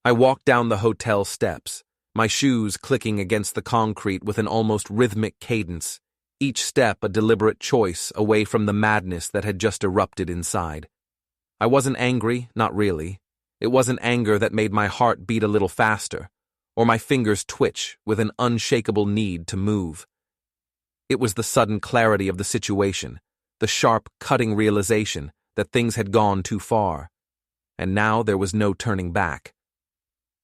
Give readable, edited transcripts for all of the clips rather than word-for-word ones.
I walked down the hotel steps, my shoes clicking against the concrete with an almost rhythmic cadence, each step a deliberate choice away from the madness that had just erupted inside. I wasn't angry, not really. It wasn't anger that made my heart beat a little faster, or my fingers twitch with an unshakable need to move. It was the sudden clarity of the situation, the sharp, cutting realization that things had gone too far, and now there was no turning back.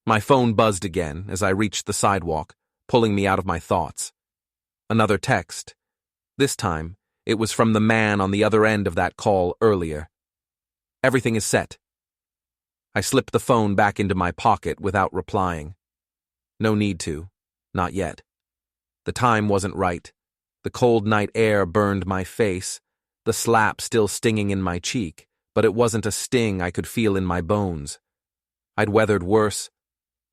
My phone buzzed again as I reached the sidewalk, pulling me out of my thoughts. Another text. This time, it was from the man on the other end of that call earlier. Everything is set. I slipped the phone back into my pocket without replying. No need to. Not yet. The time wasn't right. The cold night air burned my face, the slap still stinging in my cheek, but it wasn't a sting I could feel in my bones. I'd weathered worse,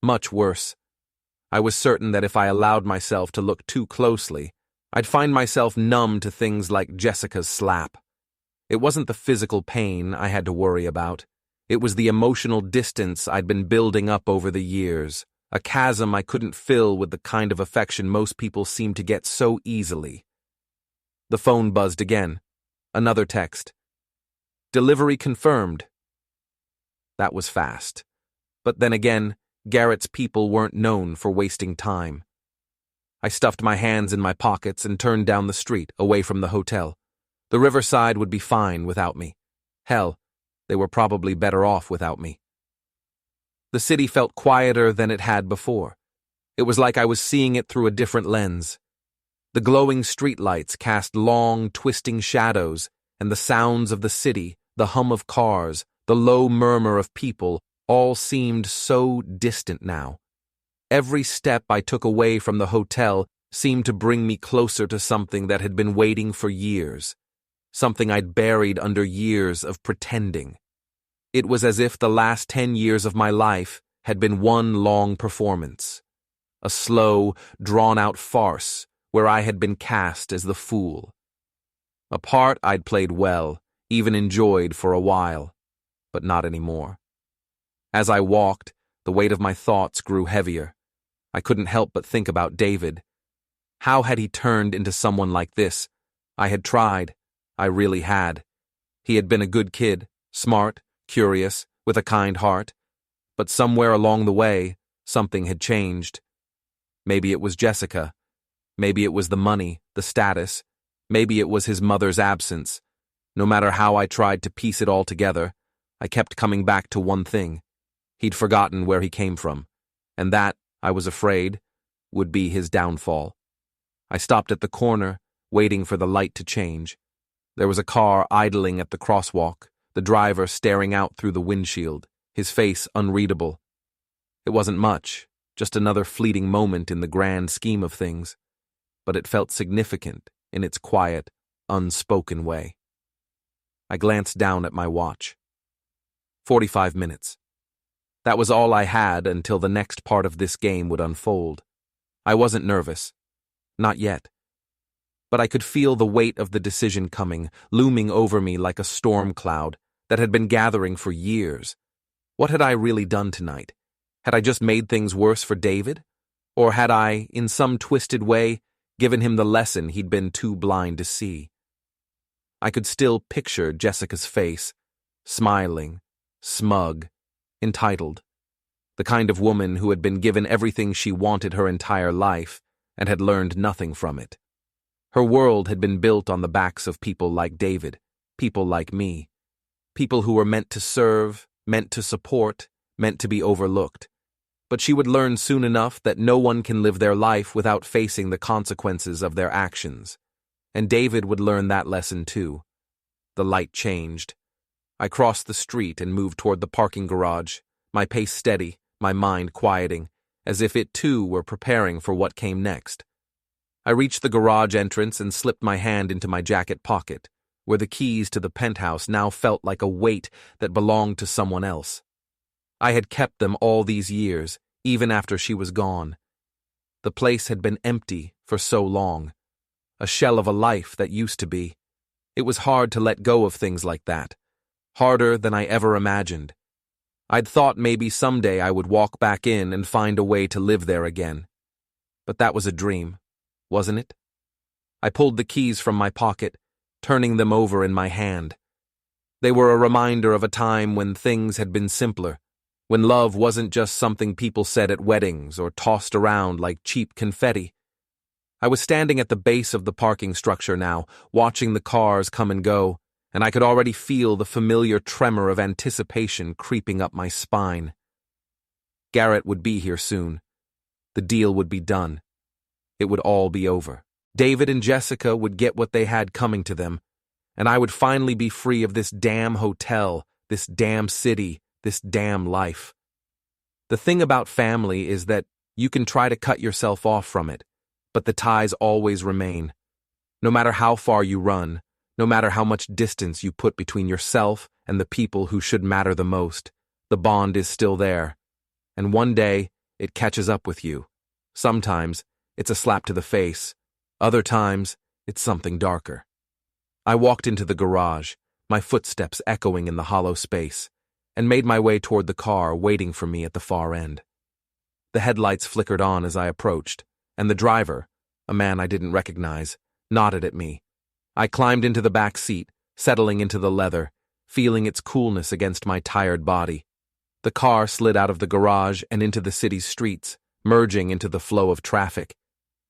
much worse. I was certain that if I allowed myself to look too closely, I'd find myself numb to things like Jessica's slap. It wasn't the physical pain I had to worry about. It was the emotional distance I'd been building up over the years, a chasm I couldn't fill with the kind of affection most people seem to get so easily. The phone buzzed again. Another text. Delivery confirmed. That was fast. But then again, Garrett's people weren't known for wasting time. I stuffed my hands in my pockets and turned down the street, away from the hotel. The riverside would be fine without me. Hell, they were probably better off without me. The city felt quieter than it had before. It was like I was seeing it through a different lens. The glowing streetlights cast long, twisting shadows, and the sounds of the city, the hum of cars, the low murmur of people, all seemed so distant now. Every step I took away from the hotel seemed to bring me closer to something that had been waiting for years, something I'd buried under years of pretending. It was as if the last 10 years of my life had been one long performance, a slow, drawn-out farce where I had been cast as the fool. A part I'd played well, even enjoyed for a while, but not anymore. As I walked, the weight of my thoughts grew heavier. I couldn't help but think about David. How had he turned into someone like this? I had tried. I really had. He had been a good kid, smart, curious, with a kind heart. But somewhere along the way, something had changed. Maybe it was Jessica. Maybe it was the money, the status. Maybe it was his mother's absence. No matter how I tried to piece it all together, I kept coming back to one thing. He'd forgotten where he came from, and that, I was afraid, would be his downfall. I stopped at the corner, waiting for the light to change. There was a car idling at the crosswalk, the driver staring out through the windshield, his face unreadable. It wasn't much, just another fleeting moment in the grand scheme of things, but it felt significant in its quiet, unspoken way. I glanced down at my watch. 45 minutes. That was all I had until the next part of this game would unfold. I wasn't nervous. Not yet. But I could feel the weight of the decision coming, looming over me like a storm cloud that had been gathering for years. What had I really done tonight? Had I just made things worse for David? Or had I, in some twisted way, given him the lesson he'd been too blind to see? I could still picture Jessica's face, smiling, smug, entitled, the kind of woman who had been given everything she wanted her entire life and had learned nothing from it. Her world had been built on the backs of people like David, people like me, people who were meant to serve, meant to support, meant to be overlooked. But she would learn soon enough that no one can live their life without facing the consequences of their actions. And David would learn that lesson too. The light changed. I crossed the street and moved toward the parking garage, my pace steady, my mind quieting, as if it too were preparing for what came next. I reached the garage entrance and slipped my hand into my jacket pocket, where the keys to the penthouse now felt like a weight that belonged to someone else. I had kept them all these years, even after she was gone. The place had been empty for so long, a shell of a life that used to be. It was hard to let go of things like that. Harder than I ever imagined. I'd thought maybe someday I would walk back in and find a way to live there again. But that was a dream, wasn't it? I pulled the keys from my pocket, turning them over in my hand. They were a reminder of a time when things had been simpler, when love wasn't just something people said at weddings or tossed around like cheap confetti. I was standing at the base of the parking structure now, watching the cars come and go, and I could already feel the familiar tremor of anticipation creeping up my spine. Garrett would be here soon. The deal would be done. It would all be over. David and Jessica would get what they had coming to them, and I would finally be free of this damn hotel, this damn city, this damn life. The thing about family is that you can try to cut yourself off from it, but the ties always remain. No matter how far you run, no matter how much distance you put between yourself and the people who should matter the most, the bond is still there. And one day, it catches up with you. Sometimes, it's a slap to the face. Other times, it's something darker. I walked into the garage, my footsteps echoing in the hollow space, and made my way toward the car waiting for me at the far end. The headlights flickered on as I approached, and the driver, a man I didn't recognize, nodded at me. I climbed into the back seat, settling into the leather, feeling its coolness against my tired body. The car slid out of the garage and into the city's streets, merging into the flow of traffic.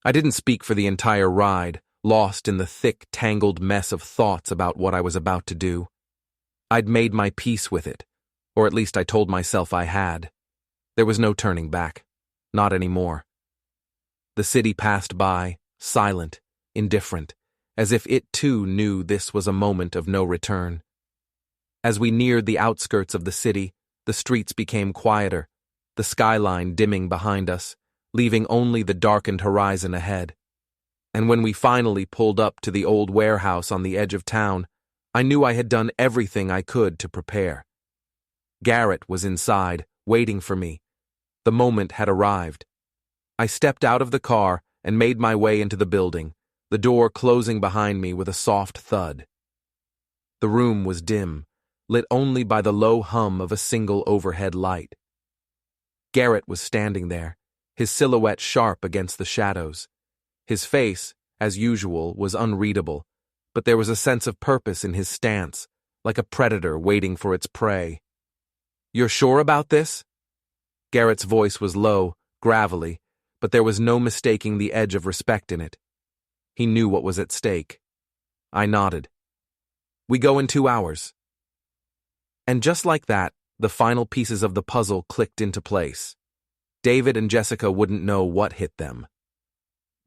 I didn't speak for the entire ride, lost in the thick, tangled mess of thoughts about what I was about to do. I'd made my peace with it, or at least I told myself I had. There was no turning back. Not anymore. The city passed by, silent, indifferent, as if it too knew this was a moment of no return. As we neared the outskirts of the city, the streets became quieter, the skyline dimming behind us, leaving only the darkened horizon ahead. And when we finally pulled up to the old warehouse on the edge of town, I knew I had done everything I could to prepare. Garrett was inside, waiting for me. The moment had arrived. I stepped out of the car and made my way into the building, the door closing behind me with a soft thud. The room was dim, lit only by the low hum of a single overhead light. Garrett was standing there, his silhouette sharp against the shadows. His face, as usual, was unreadable, but there was a sense of purpose in his stance, like a predator waiting for its prey. "You're sure about this?" Garrett's voice was low, gravelly, but there was no mistaking the edge of respect in it. He knew what was at stake. I nodded. "We go in 2 hours." And just like that, the final pieces of the puzzle clicked into place. David and Jessica wouldn't know what hit them.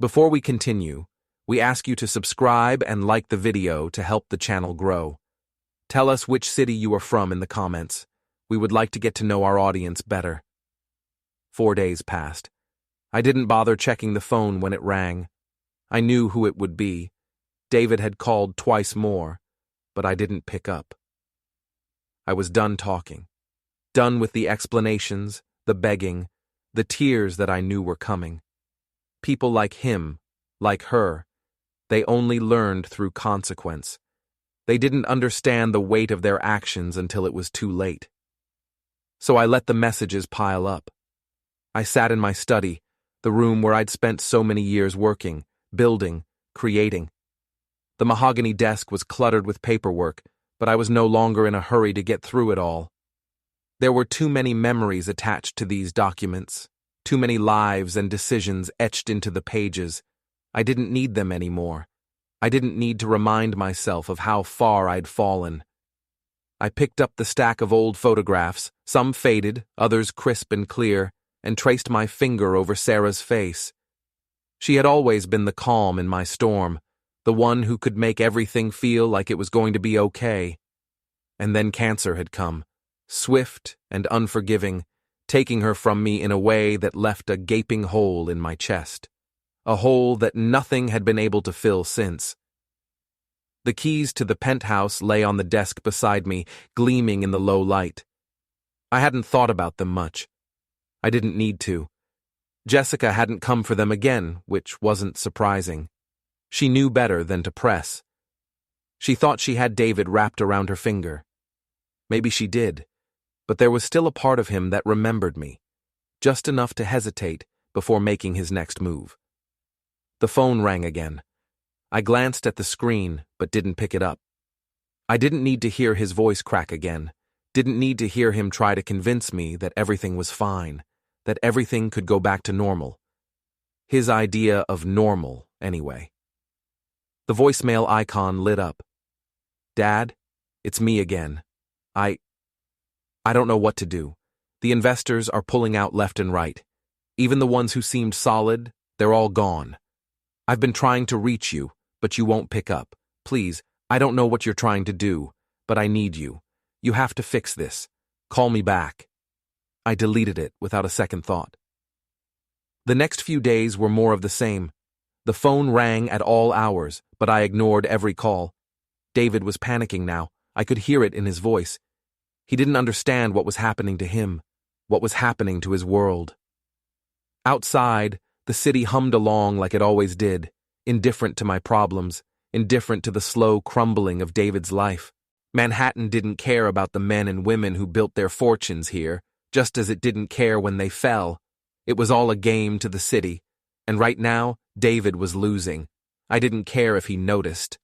Before we continue, we ask you to subscribe and like the video to help the channel grow. Tell us which city you are from in the comments. We would like to get to know our audience better. 4 days passed. I didn't bother checking the phone when it rang. I knew who it would be. David had called twice more, but I didn't pick up. I was done talking. Done with the explanations, the begging, the tears that I knew were coming. People like him, like her, they only learned through consequence. They didn't understand the weight of their actions until it was too late. So I let the messages pile up. I sat in my study, the room where I'd spent so many years working, building, creating. The mahogany desk was cluttered with paperwork, but I was no longer in a hurry to get through it all. There were too many memories attached to these documents, too many lives and decisions etched into the pages. I didn't need them anymore. I didn't need to remind myself of how far I'd fallen. I picked up the stack of old photographs, some faded, others crisp and clear, and traced my finger over Sarah's face. She had always been the calm in my storm, the one who could make everything feel like it was going to be okay. And then cancer had come, swift and unforgiving, taking her from me in a way that left a gaping hole in my chest, a hole that nothing had been able to fill since. The keys to the penthouse lay on the desk beside me, gleaming in the low light. I hadn't thought about them much. I didn't need to. Jessica hadn't come for them again, which wasn't surprising. She knew better than to press. She thought she had David wrapped around her finger. Maybe she did. but there was still a part of him that remembered me, just enough to hesitate before making his next move. The phone rang again. I glanced at the screen, but didn't pick it up. I didn't need to hear his voice crack again, didn't need to hear him try to convince me that everything was fine, that everything could go back to normal. His idea of normal, anyway. The voicemail icon lit up. "Dad, it's me again. I don't know what to do. The investors are pulling out left and right. Even the ones who seemed solid, they're all gone. I've been trying to reach you, but you won't pick up. Please, I don't know what you're trying to do, but I need you. You have to fix this. Call me back." I deleted it without a second thought. The next few days were more of the same. The phone rang at all hours, but I ignored every call. David was panicking now. I could hear it in his voice. He didn't understand what was happening to him, what was happening to his world. Outside, the city hummed along like it always did, indifferent to my problems, indifferent to the slow crumbling of David's life. Manhattan didn't care about the men and women who built their fortunes here, just as it didn't care when they fell. It was all a game to the city, and right now, David was losing. I didn't care if he noticed.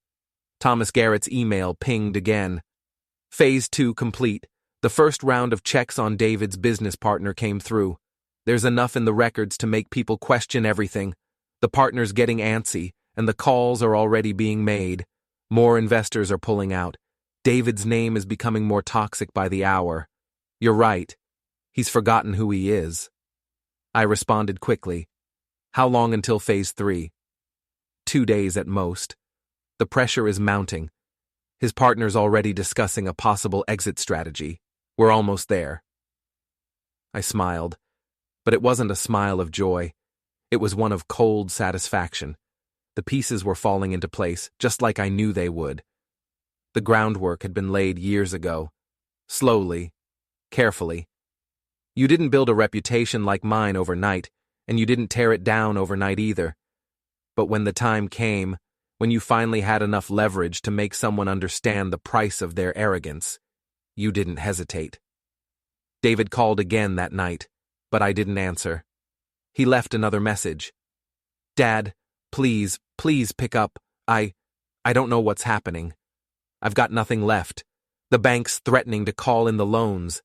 Thomas Garrett's email pinged again. Phase 2 complete. The first round of checks on David's business partner came through. There's enough in the records to make people question everything. The partner's getting antsy, and the calls are already being made. More investors are pulling out. David's name is becoming more toxic by the hour. You're right. He's forgotten who he is. I responded quickly. How long until phase 3? 2 days at most. The pressure is mounting. His partner's already discussing a possible exit strategy. We're almost there. I smiled, but it wasn't a smile of joy. It was one of cold satisfaction. The pieces were falling into place, just like I knew they would. The groundwork had been laid years ago. Slowly, carefully. You didn't build a reputation like mine overnight, and you didn't tear it down overnight either. But when the time came, when you finally had enough leverage to make someone understand the price of their arrogance, you didn't hesitate. David called again that night, but I didn't answer. He left another message. "Dad, please pick up. I don't know what's happening. I've got nothing left. The bank's threatening to call in the loans.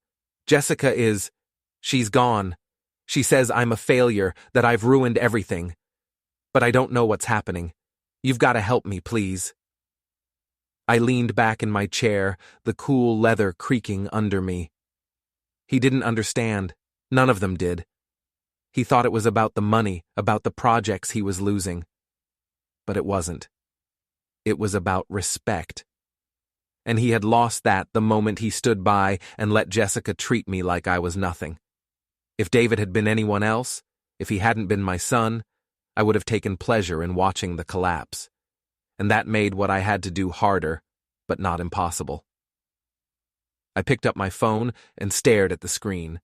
She's gone. She says I'm a failure, that I've ruined everything. But I don't know what's happening. You've got to help me, please." I leaned back in my chair, the cool leather creaking under me. He didn't understand. None of them did. He thought it was about the money, about the projects he was losing. But it wasn't. It was about respect. And he had lost that the moment he stood by and let Jessica treat me like I was nothing. If David had been anyone else, if he hadn't been my son, I would have taken pleasure in watching the collapse. And that made what I had to do harder, but not impossible. I picked up my phone and stared at the screen.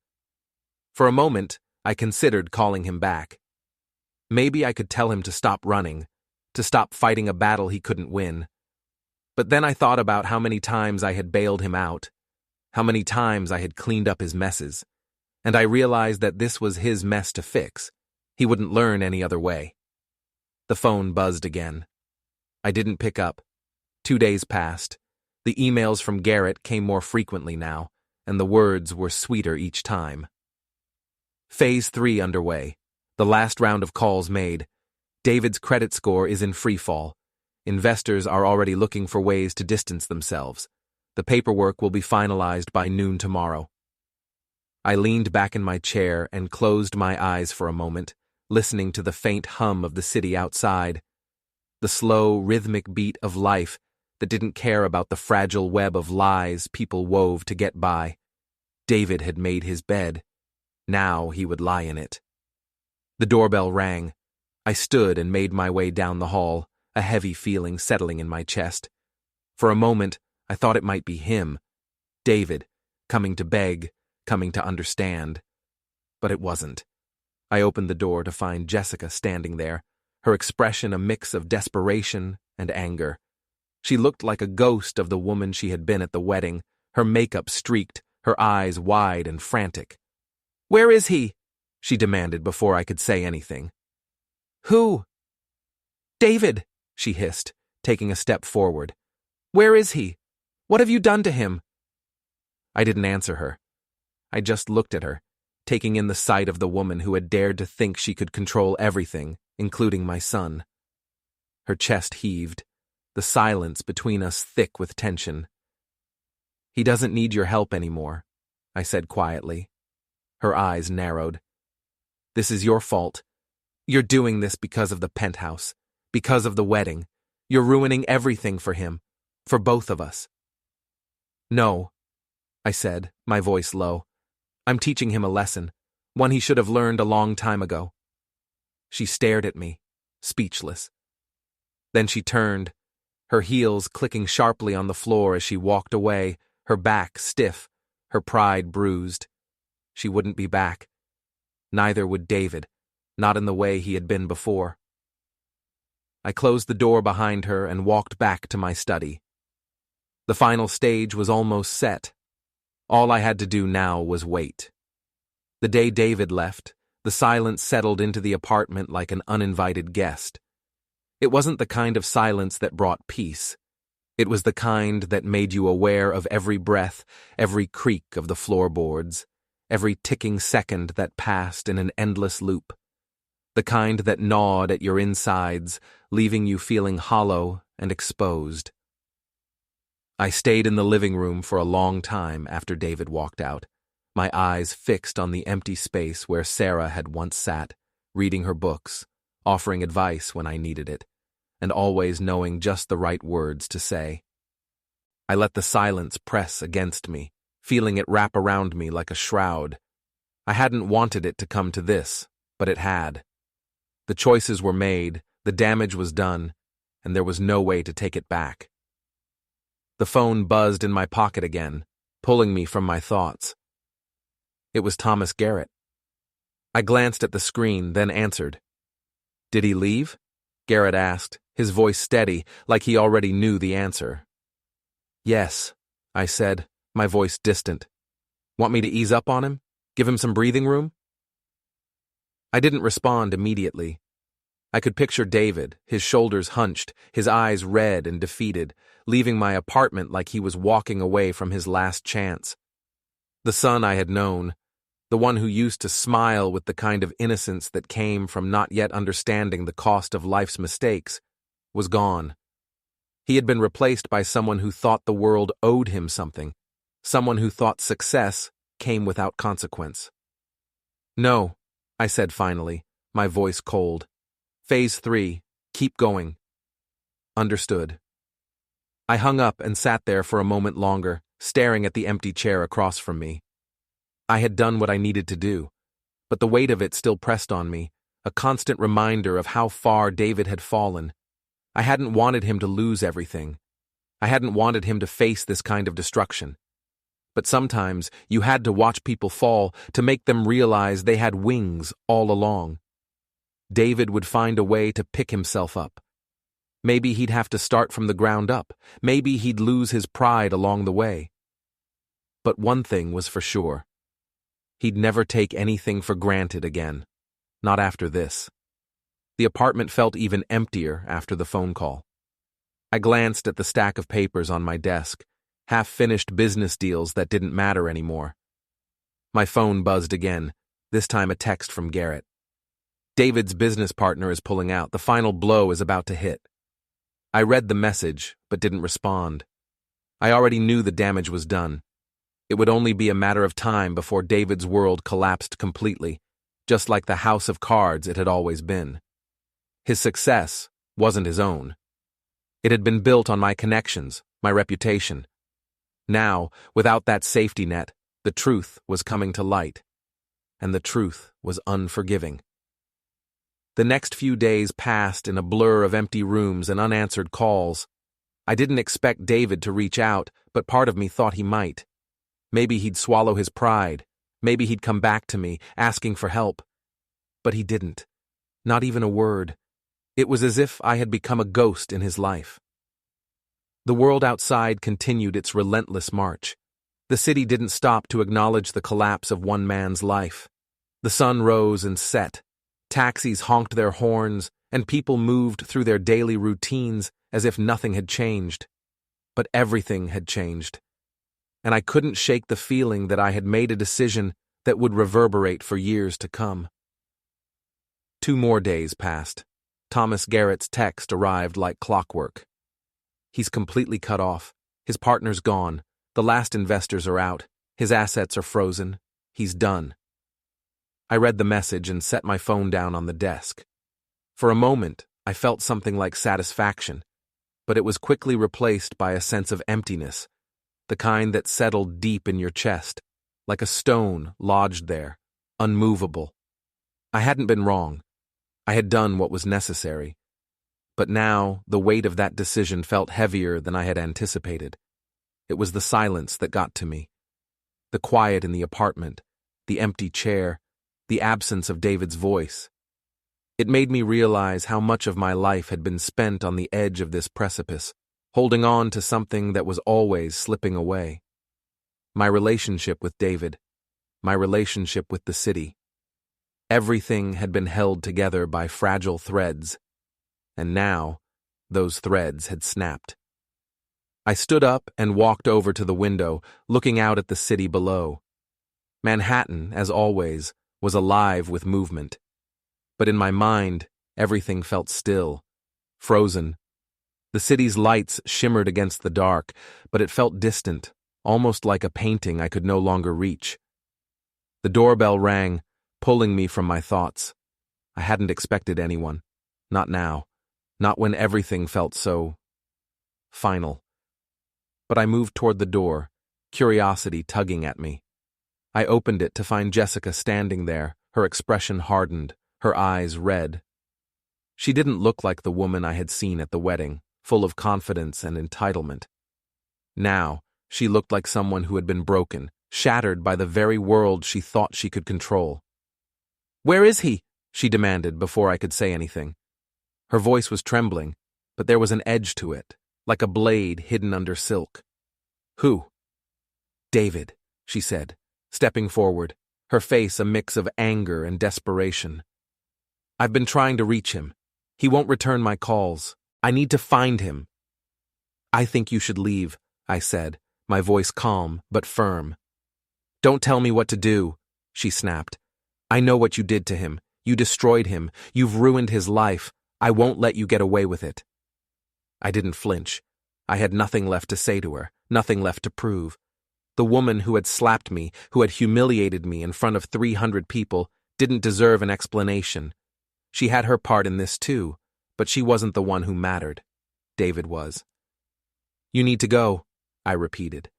For a moment, I considered calling him back. Maybe I could tell him to stop running, to stop fighting a battle he couldn't win. But then I thought about how many times I had bailed him out, how many times I had cleaned up his messes, and I realized that this was his mess to fix. He wouldn't learn any other way. The phone buzzed again. I didn't pick up. 2 days passed. The emails from Garrett came more frequently now, and the words were sweeter each time. Phase 3 underway. The last round of calls made. David's credit score is in free fall. Investors are already looking for ways to distance themselves. The paperwork will be finalized by noon tomorrow. I leaned back in my chair and closed my eyes for a moment, listening to the faint hum of the city outside. The slow, rhythmic beat of life that didn't care about the fragile web of lies people wove to get by. David had made his bed. Now he would lie in it. The doorbell rang. I stood and made my way down the hall, a heavy feeling settling in my chest. For a moment, I thought it might be him, David, coming to beg, coming to understand. But it wasn't. I opened the door to find Jessica standing there, her expression a mix of desperation and anger. She looked like a ghost of the woman she had been at the wedding, her makeup streaked, her eyes wide and frantic. "Where is he?" she demanded before I could say anything. "Who?" "David," she hissed, taking a step forward. "Where is he? What have you done to him?" I didn't answer her. I just looked at her, taking in the sight of the woman who had dared to think she could control everything, including my son. Her chest heaved, the silence between us thick with tension. "He doesn't need your help anymore," I said quietly. Her eyes narrowed. "This is your fault. You're doing this because of the penthouse, because of the wedding. You're ruining everything for him, for both of us." "No," I said, my voice low. "I'm teaching him a lesson, one he should have learned a long time ago." She stared at me, speechless. Then she turned, her heels clicking sharply on the floor as she walked away, her back stiff, her pride bruised. She wouldn't be back. Neither would David, not in the way he had been before. I closed the door behind her and walked back to my study. The final stage was almost set. All I had to do now was wait. The day David left, the silence settled into the apartment like an uninvited guest. It wasn't the kind of silence that brought peace. It was the kind that made you aware of every breath, every creak of the floorboards, every ticking second that passed in an endless loop. The kind that gnawed at your insides, leaving you feeling hollow and exposed. I stayed in the living room for a long time after David walked out, my eyes fixed on the empty space where Sarah had once sat, reading her books, offering advice when I needed it, and always knowing just the right words to say. I let the silence press against me, feeling it wrap around me like a shroud. I hadn't wanted it to come to this, but it had. The choices were made, the damage was done, and there was no way to take it back. The phone buzzed in my pocket again, pulling me from my thoughts. It was Thomas Garrett. I glanced at the screen, then answered. "Did he leave?" Garrett asked, his voice steady, like he already knew the answer. "Yes," I said, my voice distant. "Want me to ease up on him? Give him some breathing room?" I didn't respond immediately. I could picture David, his shoulders hunched, his eyes red and defeated, leaving my apartment like he was walking away from his last chance. The son I had known, the one who used to smile with the kind of innocence that came from not yet understanding the cost of life's mistakes, was gone. He had been replaced by someone who thought the world owed him something, someone who thought success came without consequence. "No," I said finally, my voice cold. "Phase 3, keep going." "Understood." I hung up and sat there for a moment longer, staring at the empty chair across from me. I had done what I needed to do, but the weight of it still pressed on me, a constant reminder of how far David had fallen. I hadn't wanted him to lose everything. I hadn't wanted him to face this kind of destruction. But sometimes you had to watch people fall to make them realize they had wings all along. David would find a way to pick himself up. Maybe he'd have to start from the ground up. Maybe he'd lose his pride along the way. But one thing was for sure. He'd never take anything for granted again. Not after this. The apartment felt even emptier after the phone call. I glanced at the stack of papers on my desk, half-finished business deals that didn't matter anymore. My phone buzzed again, this time a text from Garrett. "David's business partner is pulling out. The final blow is about to hit." I read the message, but didn't respond. I already knew the damage was done. It would only be a matter of time before David's world collapsed completely, just like the house of cards it had always been. His success wasn't his own. It had been built on my connections, my reputation. Now, without that safety net, the truth was coming to light. And the truth was unforgiving. The next few days passed in a blur of empty rooms and unanswered calls. I didn't expect David to reach out, but part of me thought he might. Maybe he'd swallow his pride. Maybe he'd come back to me, asking for help. But he didn't. Not even a word. It was as if I had become a ghost in his life. The world outside continued its relentless march. The city didn't stop to acknowledge the collapse of one man's life. The sun rose and set. Taxis honked their horns, and people moved through their daily routines as if nothing had changed. But everything had changed. And I couldn't shake the feeling that I had made a decision that would reverberate for years to come. 2 more days passed. Thomas Garrett's text arrived like clockwork. He's completely cut off. His partner's gone. The last investors are out. His assets are frozen. He's done. I read the message and set my phone down on the desk. For a moment, I felt something like satisfaction, but it was quickly replaced by a sense of emptiness, the kind that settled deep in your chest, like a stone lodged there, unmovable. I hadn't been wrong. I had done what was necessary. But now, the weight of that decision felt heavier than I had anticipated. It was the silence that got to me. The quiet in the apartment, the empty chair, the absence of David's voice. It made me realize how much of my life had been spent on the edge of this precipice, holding on to something that was always slipping away. My relationship with David, my relationship with the city. Everything had been held together by fragile threads, and now those threads had snapped. I stood up and walked over to the window, looking out at the city below. Manhattan, as always, was alive with movement. But in my mind, everything felt still, frozen. The city's lights shimmered against the dark, but it felt distant, almost like a painting I could no longer reach. The doorbell rang, pulling me from my thoughts. I hadn't expected anyone. Not now. Not when everything felt so final. But I moved toward the door, curiosity tugging at me. I opened it to find Jessica standing there, her expression hardened, her eyes red. She didn't look like the woman I had seen at the wedding, full of confidence and entitlement. Now, she looked like someone who had been broken, shattered by the very world she thought she could control. "Where is he?" she demanded before I could say anything. Her voice was trembling, but there was an edge to it, like a blade hidden under silk. "Who?" "David," she said, stepping forward, her face a mix of anger and desperation. "I've been trying to reach him. He won't return my calls. I need to find him." "I think you should leave," I said, my voice calm but firm. "Don't tell me what to do," she snapped. "I know what you did to him. You destroyed him. You've ruined his life. I won't let you get away with it." I didn't flinch. I had nothing left to say to her, nothing left to prove. The woman who had slapped me, who had humiliated me in front of 300 people, didn't deserve an explanation. She had her part in this too, but she wasn't the one who mattered. David was. "You need to go," I repeated.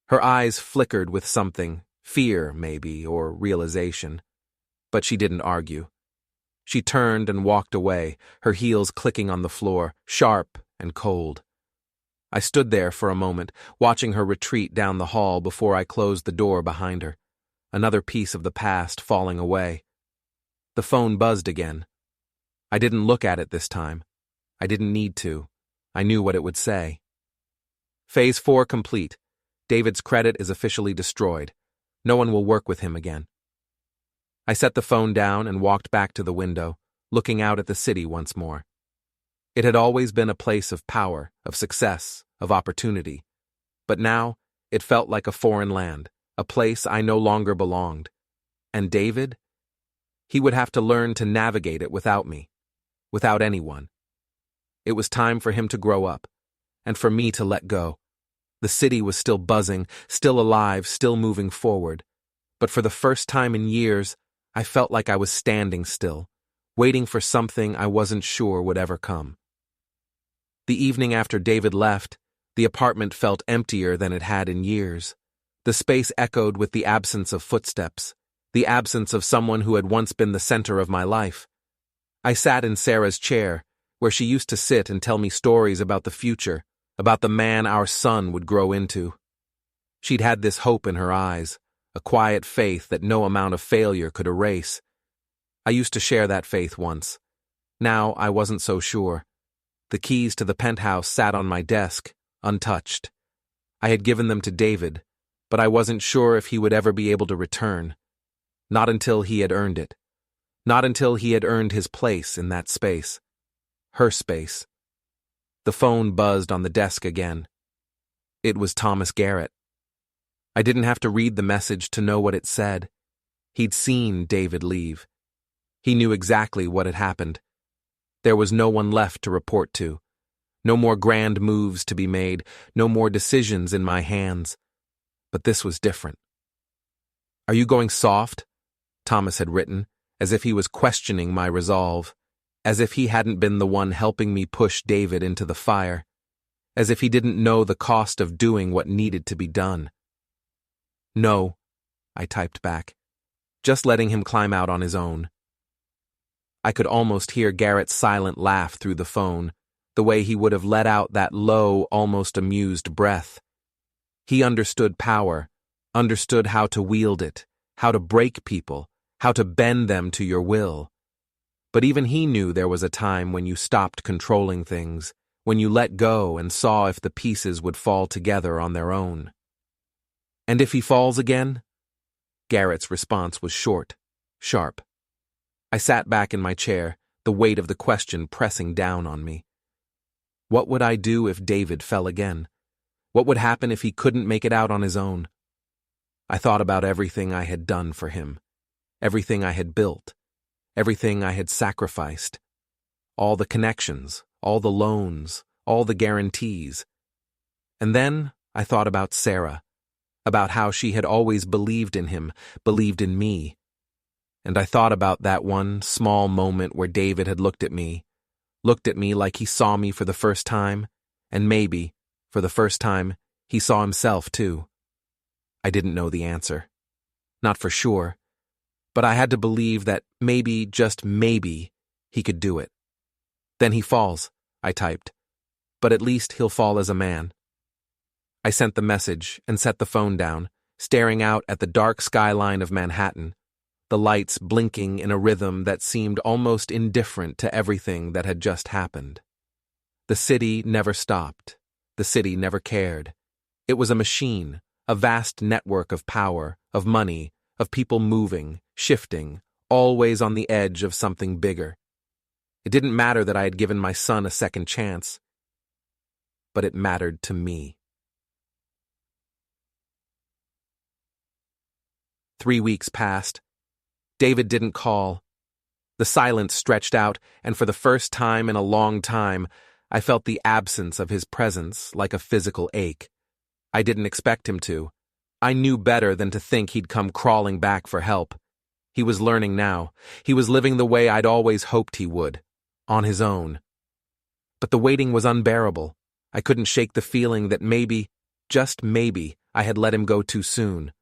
Her eyes flickered with something, fear maybe, or realization. But she didn't argue. She turned and walked away, her heels clicking on the floor, sharp and cold. I stood there for a moment, watching her retreat down the hall before I closed the door behind her, another piece of the past falling away. The phone buzzed again. I didn't look at it this time. I didn't need to. I knew what it would say. Phase 4 complete. David's credit is officially destroyed. No one will work with him again. I set the phone down and walked back to the window, looking out at the city once more. It had always been a place of power, of success, of opportunity. But now, it felt like a foreign land, a place I no longer belonged. And David? He would have to learn to navigate it without me, without anyone. It was time for him to grow up, and for me to let go. The city was still buzzing, still alive, still moving forward. But for the first time in years, I felt like I was standing still, waiting for something I wasn't sure would ever come. The evening after David left, the apartment felt emptier than it had in years. The space echoed with the absence of footsteps, the absence of someone who had once been the center of my life. I sat in Sarah's chair, where she used to sit and tell me stories about the future, about the man our son would grow into. She'd had this hope in her eyes, a quiet faith that no amount of failure could erase. I used to share that faith once. Now I wasn't so sure. The keys to the penthouse sat on my desk, untouched. I had given them to David, but I wasn't sure if he would ever be able to return. Not until he had earned it. Not until he had earned his place in that space. Her space. The phone buzzed on the desk again. It was Thomas Garrett. I didn't have to read the message to know what it said. He'd seen David leave. He knew exactly what had happened. There was no one left to report to. No more grand moves to be made, no more decisions in my hands. But this was different. "Are you going soft?" Thomas had written, as if he was questioning my resolve, as if he hadn't been the one helping me push David into the fire, as if he didn't know the cost of doing what needed to be done. "No," I typed back, just letting him climb out on his own. I could almost hear Garrett's silent laugh through the phone, the way he would have let out that low, almost amused breath. He understood power, understood how to wield it, how to break people, how to bend them to your will. But even he knew there was a time when you stopped controlling things, when you let go and saw if the pieces would fall together on their own. "And if he falls again?" Garrett's response was short, sharp. I sat back in my chair, the weight of the question pressing down on me. What would I do if David fell again? What would happen if he couldn't make it out on his own? I thought about everything I had done for him, everything I had built, everything I had sacrificed, all the connections, all the loans, all the guarantees. And then I thought about Sarah, about how she had always believed in him, believed in me. And I thought about that one small moment where David had looked at me like he saw me for the first time, and maybe, for the first time, he saw himself too. I didn't know the answer. Not for sure, but I had to believe that maybe, just maybe, he could do it. "Then he falls," I typed, "but at least he'll fall as a man." I sent the message and set the phone down, staring out at the dark skyline of Manhattan, the lights blinking in a rhythm that seemed almost indifferent to everything that had just happened. The city never stopped. The city never cared. It was a machine, a vast network of power, of money, of people moving, shifting, always on the edge of something bigger. It didn't matter that I had given my son a second chance, but it mattered to me. 3 weeks passed. David didn't call. The silence stretched out, and for the first time in a long time, I felt the absence of his presence like a physical ache. I didn't expect him to. I knew better than to think he'd come crawling back for help. He was learning now. He was living the way I'd always hoped he would, on his own. But the waiting was unbearable. I couldn't shake the feeling that maybe, just maybe, I had let him go too soon.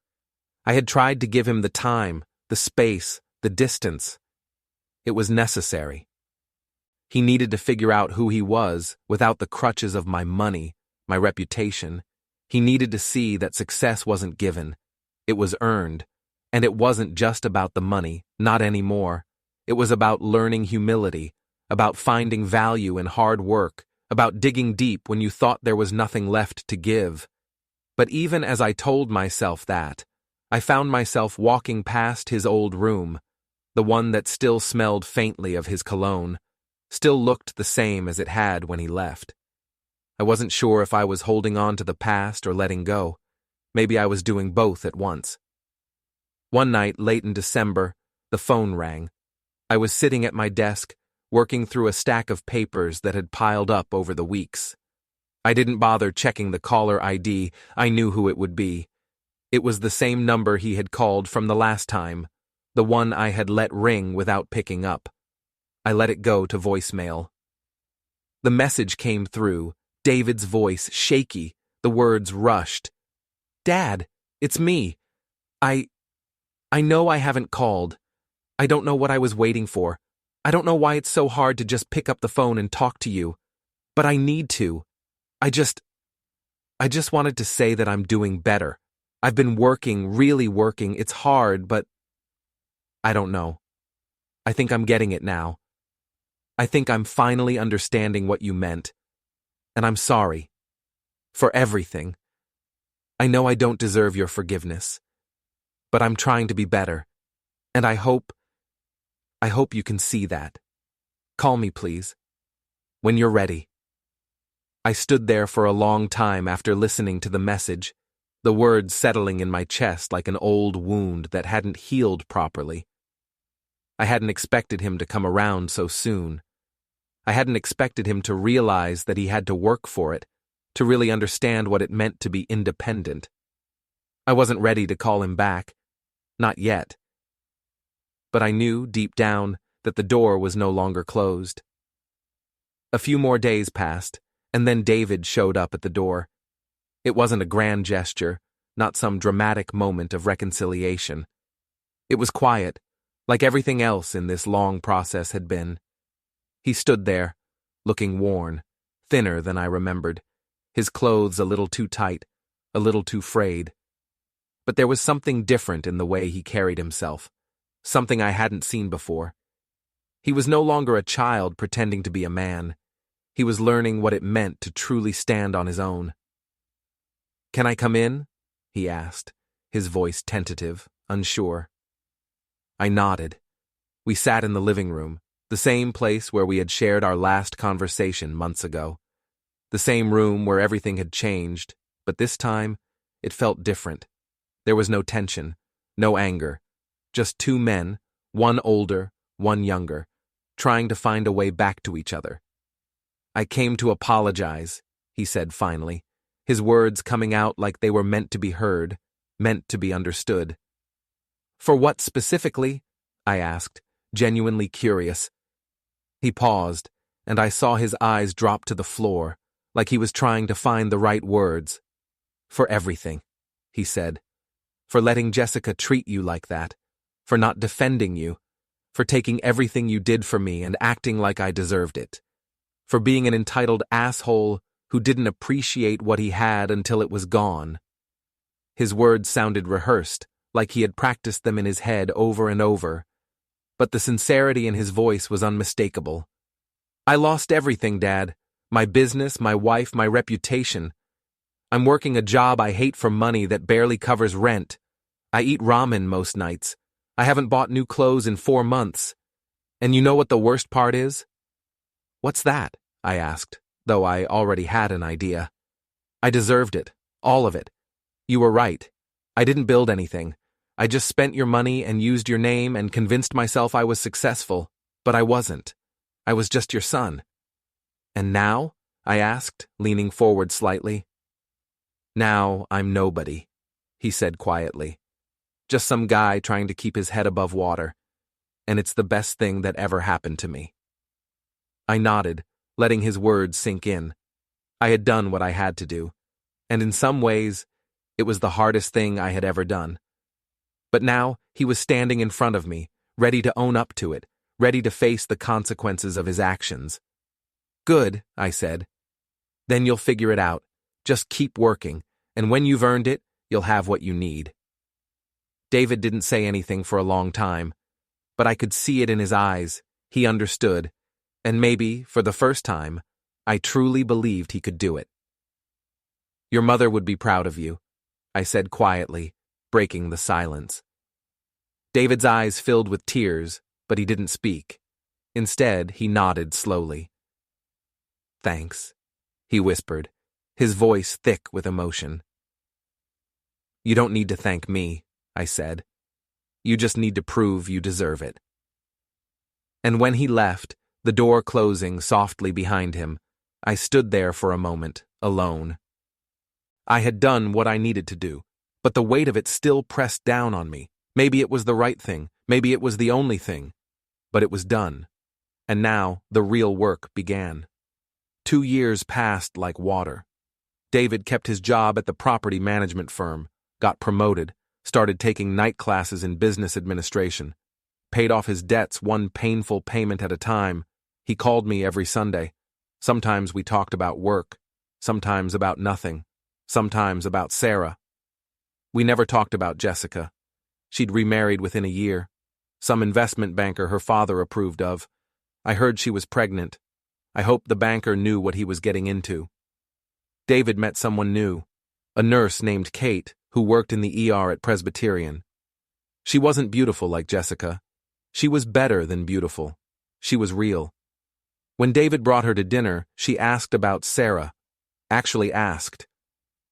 I had tried to give him the time, the space, the distance. It was necessary. He needed to figure out who he was without the crutches of my money, my reputation. He needed to see that success wasn't given. It was earned. And it wasn't just about the money, not anymore. It was about learning humility, about finding value in hard work, about digging deep when you thought there was nothing left to give. But even as I told myself that, I found myself walking past his old room, the one that still smelled faintly of his cologne, still looked the same as it had when he left. I wasn't sure if I was holding on to the past or letting go. Maybe I was doing both at once. One night, late in December, the phone rang. I was sitting at my desk, working through a stack of papers that had piled up over the weeks. I didn't bother checking the caller ID. I knew who it would be. It was the same number he had called from the last time, the one I had let ring without picking up. I let it go to voicemail. The message came through, David's voice shaky, the words rushed. "Dad, it's me. I know I haven't called. I don't know what I was waiting for. I don't know why it's so hard to just pick up the phone and talk to you. But I need to. I just wanted to say that I'm doing better. I've been working, really working. It's hard, but I don't know. I think I'm getting it now. I think I'm finally understanding what you meant. And I'm sorry. For everything. I know I don't deserve your forgiveness, but I'm trying to be better, and I hope you can see that. Call me, please, when you're ready." I stood there for a long time after listening to the message, the words settling in my chest like an old wound that hadn't healed properly. I hadn't expected him to come around so soon. I hadn't expected him to realize that he had to work for it, to really understand what it meant to be independent. I wasn't ready to call him back. Not yet. But I knew, deep down, that the door was no longer closed. A few more days passed, and then David showed up at the door. It wasn't a grand gesture, not some dramatic moment of reconciliation. It was quiet, like everything else in this long process had been. He stood there, looking worn, thinner than I remembered, his clothes a little too tight, a little too frayed. But there was something different in the way he carried himself, something I hadn't seen before. He was no longer a child pretending to be a man. He was learning what it meant to truly stand on his own. "Can I come in?" he asked, his voice tentative, unsure. I nodded. We sat in the living room, the same place where we had shared our last conversation months ago. The same room where everything had changed, but this time, it felt different. There was no tension, no anger, just two men, one older, one younger, trying to find a way back to each other. "I came to apologize," he said finally, his words coming out like they were meant to be heard, meant to be understood. "For what specifically?" I asked, genuinely curious. He paused, and I saw his eyes drop to the floor, like he was trying to find the right words. "For everything," he said. "For letting Jessica treat you like that, for not defending you, for taking everything you did for me and acting like I deserved it, for being an entitled asshole who didn't appreciate what he had until it was gone." His words sounded rehearsed, like he had practiced them in his head over and over, but the sincerity in his voice was unmistakable. "I lost everything, Dad. My business, my wife, my reputation. I'm working a job I hate for money that barely covers rent. I eat ramen most nights. I haven't bought new clothes in 4 months. And you know what the worst part is?" "What's that?" I asked, though I already had an idea. "I deserved it, all of it. You were right. I didn't build anything. I just spent your money and used your name and convinced myself I was successful, but I wasn't. I was just your son." "And now?" I asked, leaning forward slightly. "Now I'm nobody," he said quietly. "Just some guy trying to keep his head above water. And it's the best thing that ever happened to me." I nodded, letting his words sink in. I had done what I had to do, and in some ways, it was the hardest thing I had ever done. But now he was standing in front of me, ready to own up to it, ready to face the consequences of his actions. "Good," I said. "Then you'll figure it out. Just keep working, and when you've earned it, you'll have what you need." David didn't say anything for a long time, but I could see it in his eyes. He understood, and maybe, for the first time, I truly believed he could do it. "Your mother would be proud of you," I said quietly, breaking the silence. David's eyes filled with tears, but he didn't speak. Instead, he nodded slowly. "Thanks," he whispered, his voice thick with emotion. "You don't need to thank me," I said. "You just need to prove you deserve it." And when he left, the door closing softly behind him, I stood there for a moment, alone. I had done what I needed to do, but the weight of it still pressed down on me. Maybe it was the right thing, maybe it was the only thing, but it was done. And now the real work began. 2 years passed like water. David kept his job at the property management firm, got promoted, started taking night classes in business administration, paid off his debts one painful payment at a time. He called me every Sunday. Sometimes we talked about work, sometimes about nothing, sometimes about Sarah. We never talked about Jessica. She'd remarried within a year. Some investment banker her father approved of. I heard she was pregnant. I hoped the banker knew what he was getting into. David met someone new. a nurse named Kate who worked in the ER at Presbyterian. She wasn't beautiful like Jessica. She was better than beautiful. She was real. When David brought her to dinner, she asked about Sarah. Actually asked.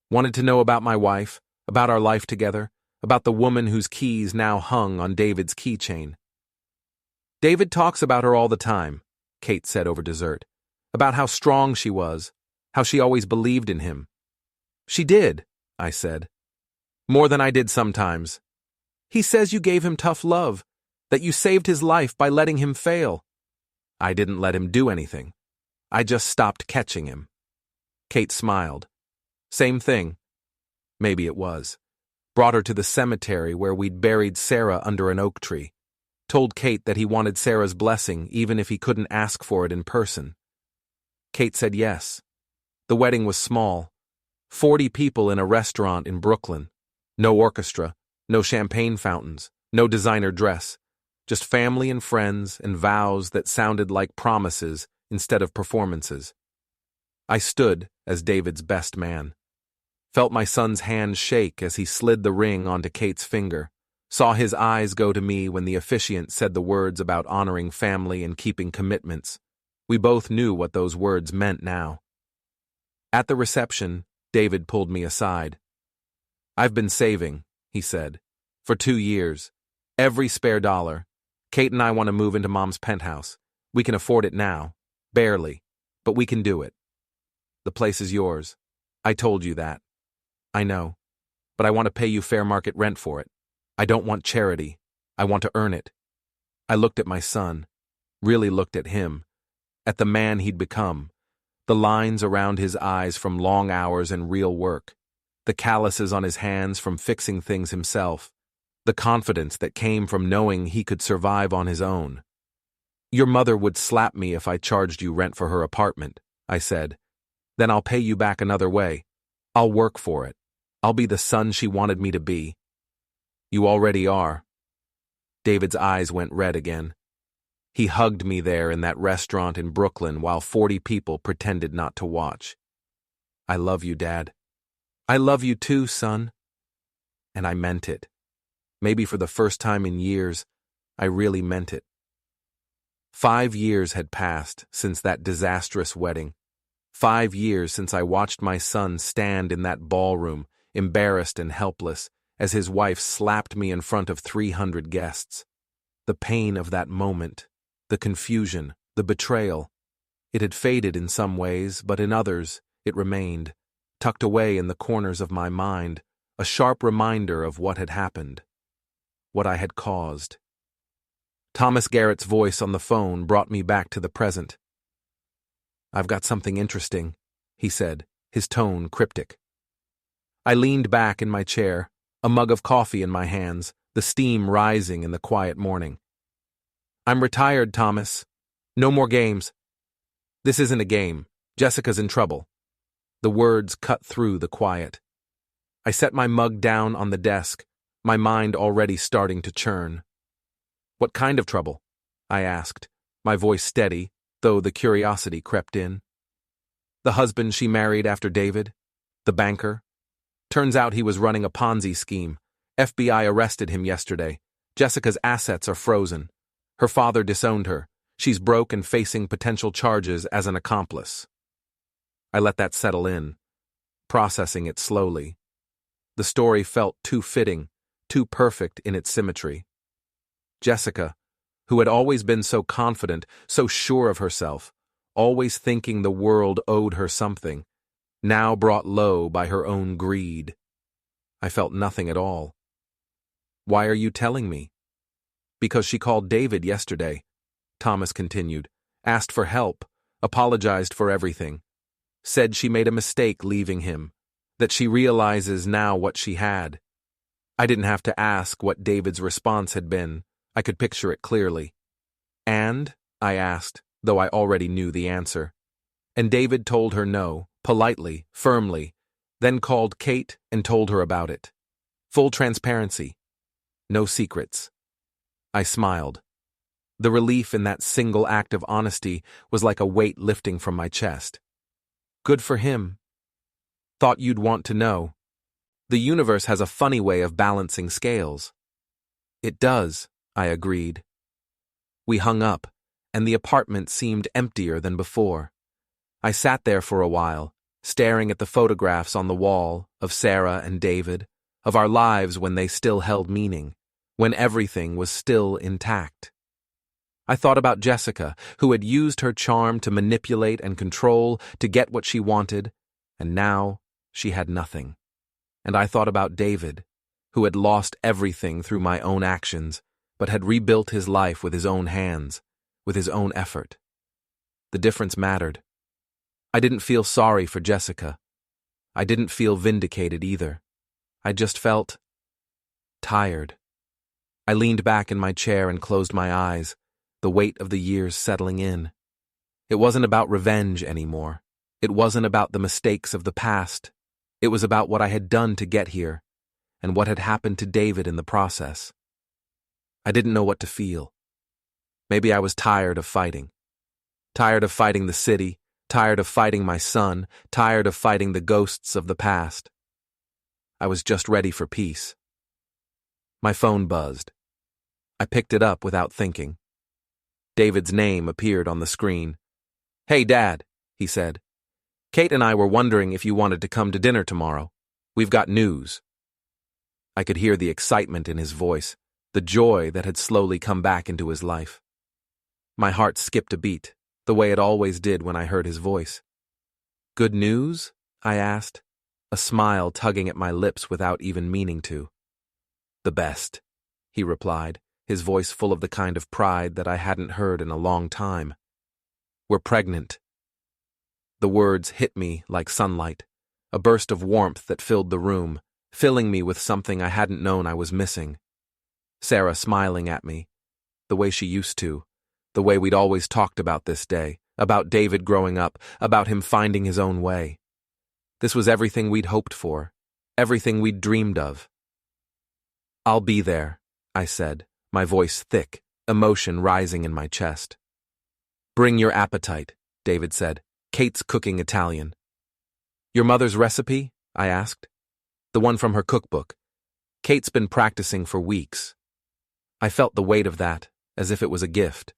Wanted to know about my wife, about our life together, about the woman whose keys now hung on David's keychain. David talks about her all the time, Kate said over dessert, about how strong she was, how she always believed in him. She did, I said. More than I did sometimes. He says you gave him tough love, that you saved his life by letting him fail. I didn't let him do anything. I just stopped catching him. Kate smiled. Same thing. Maybe it was. Brought her to the cemetery where we'd buried Sarah under an oak tree. Told Kate that he wanted Sarah's blessing even if he couldn't ask for it in person. Kate said yes. The wedding was small. 40 people in a restaurant in Brooklyn. No orchestra, no champagne fountains, no designer dress. Just family and friends and vows that sounded like promises instead of performances. I stood as David's best man. Felt my son's hand shake as he slid the ring onto Kate's finger. Saw his eyes go to me when the officiant said the words about honoring family and keeping commitments. We both knew what those words meant now. At the reception, David pulled me aside. I've been saving, he said, for 2 years. Every spare dollar. Kate and I want to move into Mom's penthouse. We can afford it now. Barely. But we can do it. The place is yours. I told you that. I know. But I want to pay you fair market rent for it. I don't want charity. I want to earn it. I looked at my son. Really looked at him. At the man he'd become. The lines around his eyes from long hours and real work. The calluses on his hands from fixing things himself. The confidence that came from knowing he could survive on his own. Your mother would slap me if I charged you rent for her apartment, I said. Then I'll pay you back another way. I'll work for it. I'll be the son she wanted me to be. You already are. David's eyes went red again. He hugged me there in that restaurant in Brooklyn while 40 people pretended not to watch. I love you, Dad. I love you too, son. And I meant it. Maybe for the first time in years, I really meant it. 5 years had passed since that disastrous wedding. 5 years since I watched my son stand in that ballroom, embarrassed and helpless, as his wife slapped me in front of 300 guests. The pain of that moment, the confusion, the betrayal. It had faded in some ways, but in others, it remained, tucked away in the corners of my mind, a sharp reminder of what had happened. What I had caused. Thomas Garrett's voice on the phone brought me back to the present. I've got something interesting, he said, his tone cryptic. I leaned back in my chair, a mug of coffee in my hands, the steam rising in the quiet morning. I'm retired, Thomas. No more games. This isn't a game. Jessica's in trouble. The words cut through the quiet. I set my mug down on the desk, my mind already starting to churn. What kind of trouble? I asked, my voice steady, though the curiosity crept in. The husband she married after David? The banker? Turns out he was running a Ponzi scheme. FBI arrested him yesterday. Jessica's assets are frozen. Her father disowned her. She's broke and facing potential charges as an accomplice. I let that settle in, processing it slowly. The story felt too fitting, too perfect in its symmetry. Jessica, who had always been so confident, so sure of herself, always thinking the world owed her something, now brought low by her own greed. I felt nothing at all. Why are you telling me? Because she called David yesterday, Thomas continued, asked for help, apologized for everything, said she made a mistake leaving him, that she realizes now what she had. I didn't have to ask what David's response had been. I could picture it clearly. And? I asked, though I already knew the answer. And David told her no, politely, firmly, then called Kate and told her about it. Full transparency. No secrets. I smiled. The relief in that single act of honesty was like a weight lifting from my chest. Good for him. Thought you'd want to know, The universe has a funny way of balancing scales. It does, I agreed. We hung up, and the apartment seemed emptier than before. I sat there for a while, staring at the photographs on the wall of Sarah and David, of our lives when they still held meaning, when everything was still intact. I thought about Jessica, who had used her charm to manipulate and control, to get what she wanted, and now she had nothing. And I thought about David, who had lost everything through my own actions, but had rebuilt his life with his own hands, with his own effort. The difference mattered. I didn't feel sorry for Jessica. I didn't feel vindicated either. I just felt tired. I leaned back in my chair and closed my eyes, the weight of the years settling in. It wasn't about revenge anymore. It wasn't about the mistakes of the past. It was about what I had done to get here, and what had happened to David in the process. I didn't know what to feel. Maybe I was tired of fighting. Tired of fighting the city, tired of fighting my son, tired of fighting the ghosts of the past. I was just ready for peace. My phone buzzed. I picked it up without thinking. David's name appeared on the screen. "Hey, Dad," he said. "Kate and I were wondering if you wanted to come to dinner tomorrow. We've got news." I could hear the excitement in his voice, the joy that had slowly come back into his life. My heart skipped a beat, the way it always did when I heard his voice. "Good news?" I asked, a smile tugging at my lips without even meaning to. "The best," he replied, his voice full of the kind of pride that I hadn't heard in a long time. "We're pregnant." The words hit me like sunlight, a burst of warmth that filled the room, filling me with something I hadn't known I was missing. Sarah smiling at me, the way she used to, the way we'd always talked about this day, about David growing up, about him finding his own way. This was everything we'd hoped for, everything we'd dreamed of. "I'll be there," I said, my voice thick, emotion rising in my chest. "Bring your appetite," David said. "Kate's cooking Italian." "Your mother's recipe?" I asked. "The one from her cookbook. Kate's been practicing for weeks." I felt the weight of that, as if it was a gift.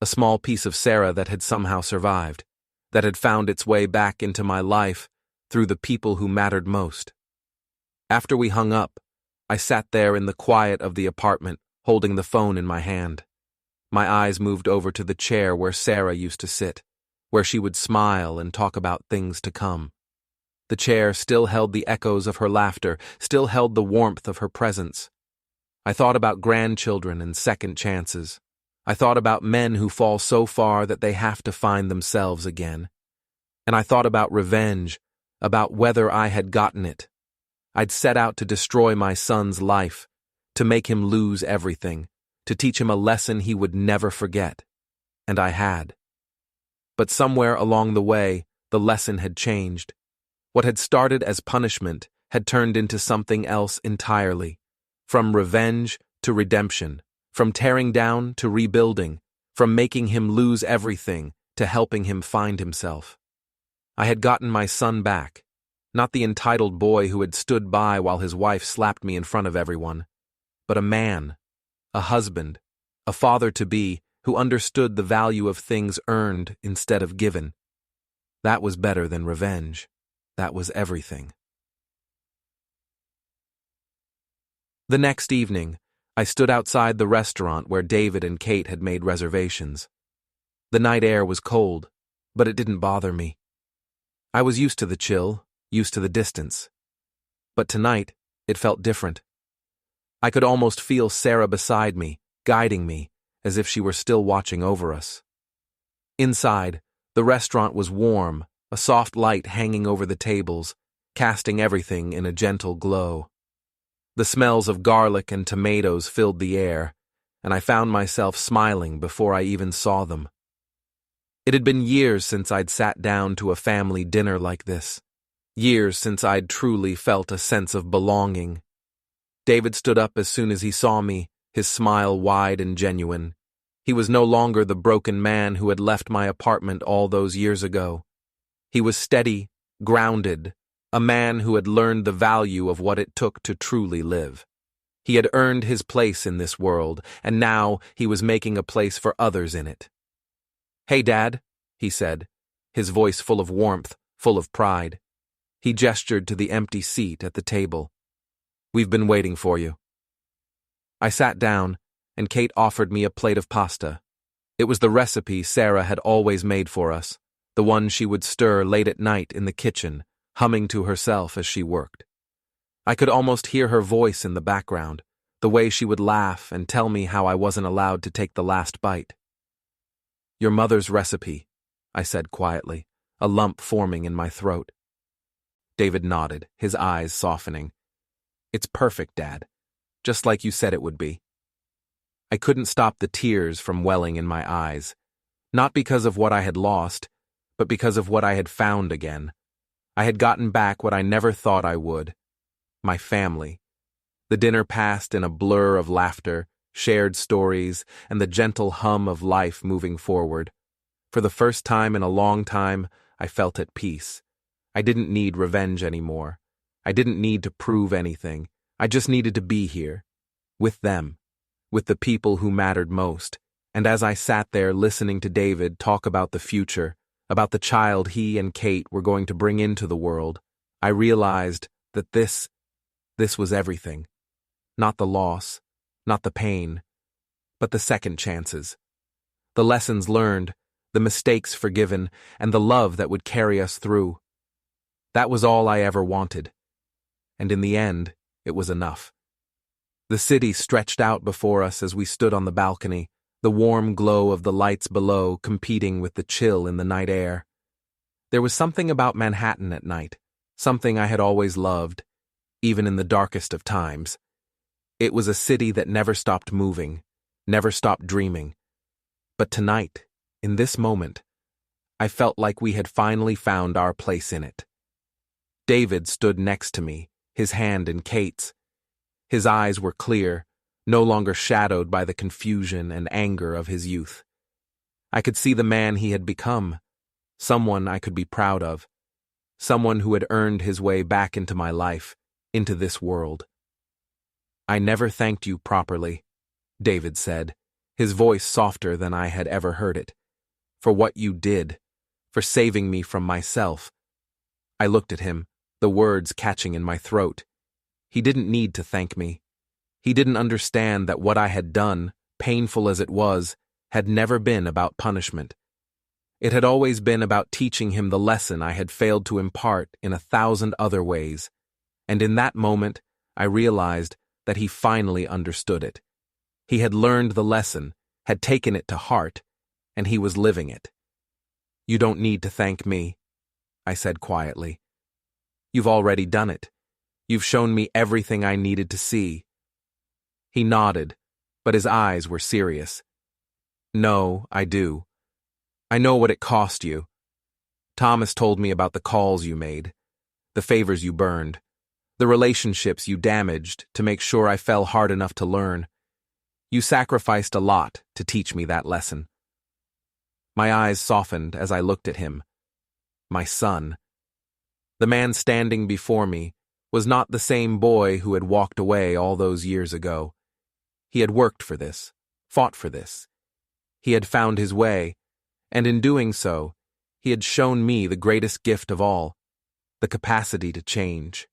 A small piece of Sarah that had somehow survived, that had found its way back into my life through the people who mattered most. After we hung up, I sat there in the quiet of the apartment, holding the phone in my hand. My eyes moved over to the chair where Sarah used to sit, where she would smile and talk about things to come. The chair still held the echoes of her laughter, still held the warmth of her presence. I thought about grandchildren and second chances. I thought about men who fall so far that they have to find themselves again. And I thought about revenge, about whether I had gotten it. I'd set out to destroy my son's life, to make him lose everything, to teach him a lesson he would never forget. And I had. But somewhere along the way, the lesson had changed. What had started as punishment had turned into something else entirely. From revenge to redemption, from tearing down to rebuilding, from making him lose everything to helping him find himself. I had gotten my son back, not the entitled boy who had stood by while his wife slapped me in front of everyone, but a man, a husband, a father-to-be who understood the value of things earned instead of given. That was better than revenge. That was everything. The next evening, I stood outside the restaurant where David and Kate had made reservations. The night air was cold, but it didn't bother me. I was used to the chill, used to the distance. But tonight, it felt different. I could almost feel Sarah beside me, guiding me, as if she were still watching over us. Inside, the restaurant was warm, a soft light hanging over the tables, casting everything in a gentle glow. The smells of garlic and tomatoes filled the air, and I found myself smiling before I even saw them. It had been years since I'd sat down to a family dinner like this. Years since I'd truly felt a sense of belonging. David stood up as soon as he saw me, his smile wide and genuine. He was no longer the broken man who had left my apartment all those years ago. He was steady, grounded, a man who had learned the value of what it took to truly live. He had earned his place in this world, and now he was making a place for others in it. "Hey, Dad," he said, his voice full of warmth, full of pride. He gestured to the empty seat at the table. "We've been waiting for you." I sat down, and Kate offered me a plate of pasta. It was the recipe Sarah had always made for us, the one she would stir late at night in the kitchen, humming to herself as she worked. I could almost hear her voice in the background, the way she would laugh and tell me how I wasn't allowed to take the last bite. "Your mother's recipe," I said quietly, a lump forming in my throat. David nodded, his eyes softening. "It's perfect, Dad, just like you said it would be." I couldn't stop the tears from welling in my eyes, not because of what I had lost, but because of what I had found again. I had gotten back what I never thought I would. My family. The dinner passed in a blur of laughter, shared stories, and the gentle hum of life moving forward. For the first time in a long time, I felt at peace. I didn't need revenge anymore. I didn't need to prove anything. I just needed to be here. With them. With the people who mattered most. And as I sat there listening to David talk about the future, about the child he and Kate were going to bring into the world, I realized that this was everything. Not the loss, not the pain, but the second chances. The lessons learned, the mistakes forgiven, and the love that would carry us through. That was all I ever wanted. And in the end, it was enough. The city stretched out before us as we stood on the balcony, the warm glow of the lights below competing with the chill in the night air. There was something about Manhattan at night, something I had always loved, even in the darkest of times. It was a city that never stopped moving, never stopped dreaming. But tonight, in this moment, I felt like we had finally found our place in it. David stood next to me, his hand in Kate's. His eyes were clear, no longer shadowed by the confusion and anger of his youth. I could see the man he had become, someone I could be proud of, someone who had earned his way back into my life, into this world. "I never thanked you properly," David said, his voice softer than I had ever heard it, "for what you did, for saving me from myself." I looked at him, the words catching in my throat. He didn't need to thank me. He didn't understand that what I had done, painful as it was, had never been about punishment. It had always been about teaching him the lesson I had failed to impart in 1,000 other ways. And in that moment, I realized that he finally understood it. He had learned the lesson, had taken it to heart, and he was living it. "You don't need to thank me," I said quietly. "You've already done it. You've shown me everything I needed to see." He nodded, but his eyes were serious. "No, I do. I know what it cost you. Thomas told me about the calls you made, the favors you burned, the relationships you damaged to make sure I fell hard enough to learn. You sacrificed a lot to teach me that lesson." My eyes softened as I looked at him. My son. The man standing before me was not the same boy who had walked away all those years ago. He had worked for this, fought for this. He had found his way, and in doing so, he had shown me the greatest gift of all, the capacity to change.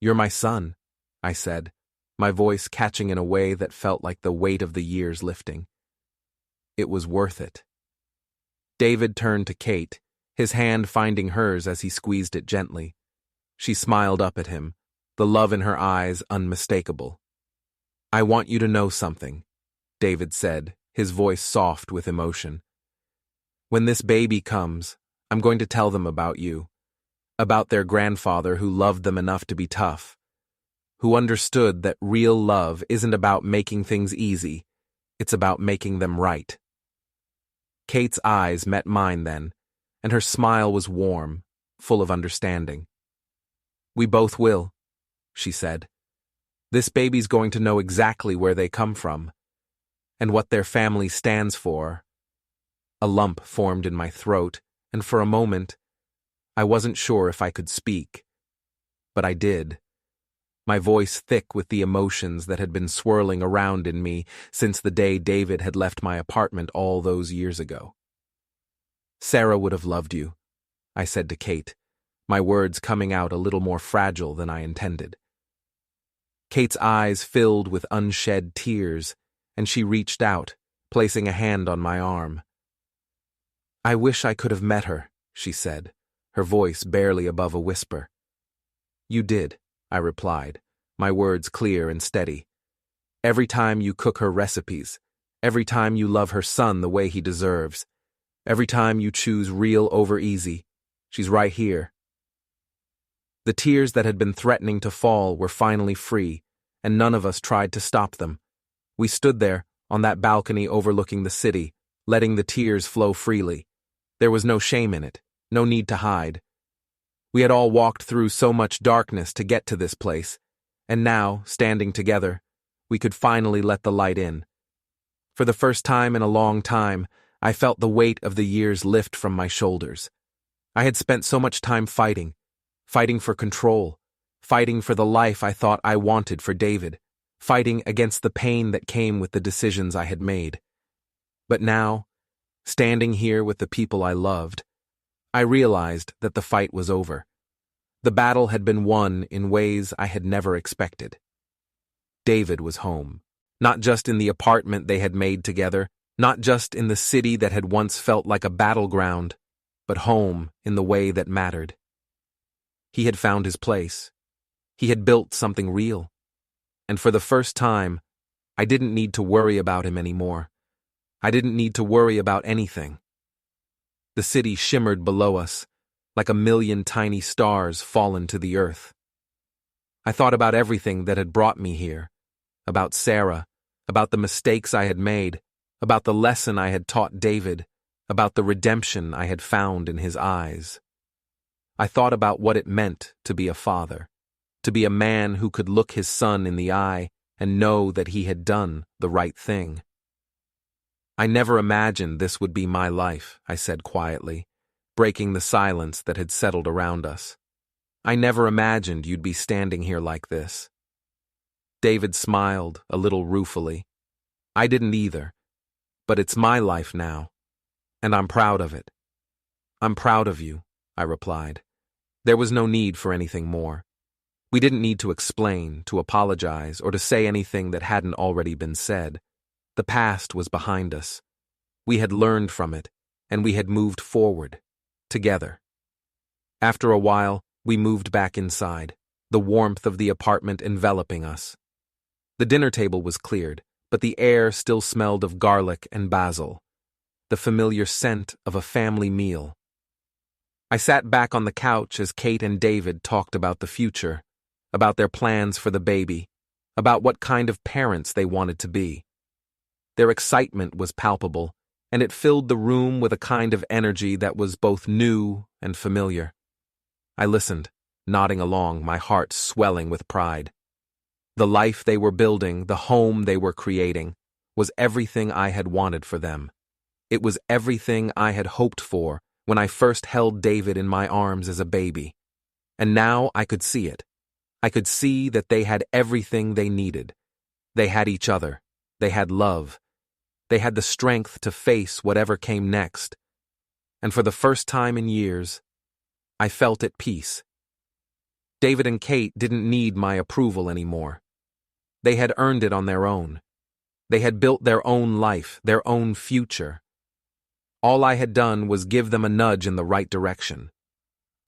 "You're my son," I said, my voice catching in a way that felt like the weight of the years lifting. It was worth it. David turned to Kate, his hand finding hers as he squeezed it gently. She smiled up at him, the love in her eyes unmistakable. "I want you to know something," David said, his voice soft with emotion. "When this baby comes, I'm going to tell them about you, about their grandfather who loved them enough to be tough, who understood that real love isn't about making things easy, it's about making them right." Kate's eyes met mine then, and her smile was warm, full of understanding. "We both will," she said. "This baby's going to know exactly where they come from, and what their family stands for." A lump formed in my throat, and for a moment, I wasn't sure if I could speak, but I did, my voice thick with the emotions that had been swirling around in me since the day David had left my apartment all those years ago. "Sarah would have loved you," I said to Kate, my words coming out a little more fragile than I intended. Kate's eyes filled with unshed tears, and she reached out, placing a hand on my arm. "I wish I could have met her," she said, her voice barely above a whisper. "You did," I replied, my words clear and steady. "Every time you cook her recipes, every time you love her son the way he deserves, every time you choose real over easy, she's right here." The tears that had been threatening to fall were finally free, and none of us tried to stop them. We stood there, on that balcony overlooking the city, letting the tears flow freely. There was no shame in it, no need to hide. We had all walked through so much darkness to get to this place, and now, standing together, we could finally let the light in. For the first time in a long time, I felt the weight of the years lift from my shoulders. I had spent so much time fighting for control, fighting for the life I thought I wanted for David, fighting against the pain that came with the decisions I had made. But now, standing here with the people I loved, I realized that the fight was over. The battle had been won in ways I had never expected. David was home, not just in the apartment they had made together, not just in the city that had once felt like a battleground, but home in the way that mattered. He had found his place. He had built something real. And for the first time, I didn't need to worry about him anymore. I didn't need to worry about anything. The city shimmered below us, like a million tiny stars fallen to the earth. I thought about everything that had brought me here, about Sarah, about the mistakes I had made, about the lesson I had taught David, about the redemption I had found in his eyes. I thought about what it meant to be a father, to be a man who could look his son in the eye and know that he had done the right thing. "I never imagined this would be my life," I said quietly, breaking the silence that had settled around us. "I never imagined you'd be standing here like this." David smiled a little ruefully. "I didn't either, but it's my life now, and I'm proud of it." "I'm proud of you," I replied. There was no need for anything more. We didn't need to explain, to apologize, or to say anything that hadn't already been said. The past was behind us. We had learned from it, and we had moved forward, together. After a while, we moved back inside, the warmth of the apartment enveloping us. The dinner table was cleared, but the air still smelled of garlic and basil, the familiar scent of a family meal. I sat back on the couch as Kate and David talked about the future, about their plans for the baby, about what kind of parents they wanted to be. Their excitement was palpable, and it filled the room with a kind of energy that was both new and familiar. I listened, nodding along, my heart swelling with pride. The life they were building, the home they were creating, was everything I had wanted for them. It was everything I had hoped for when I first held David in my arms as a baby. And now I could see it. I could see that they had everything they needed. They had each other. They had love. They had the strength to face whatever came next. And for the first time in years, I felt at peace. David and Kate didn't need my approval anymore. They had earned it on their own. They had built their own life, their own future. All I had done was give them a nudge in the right direction.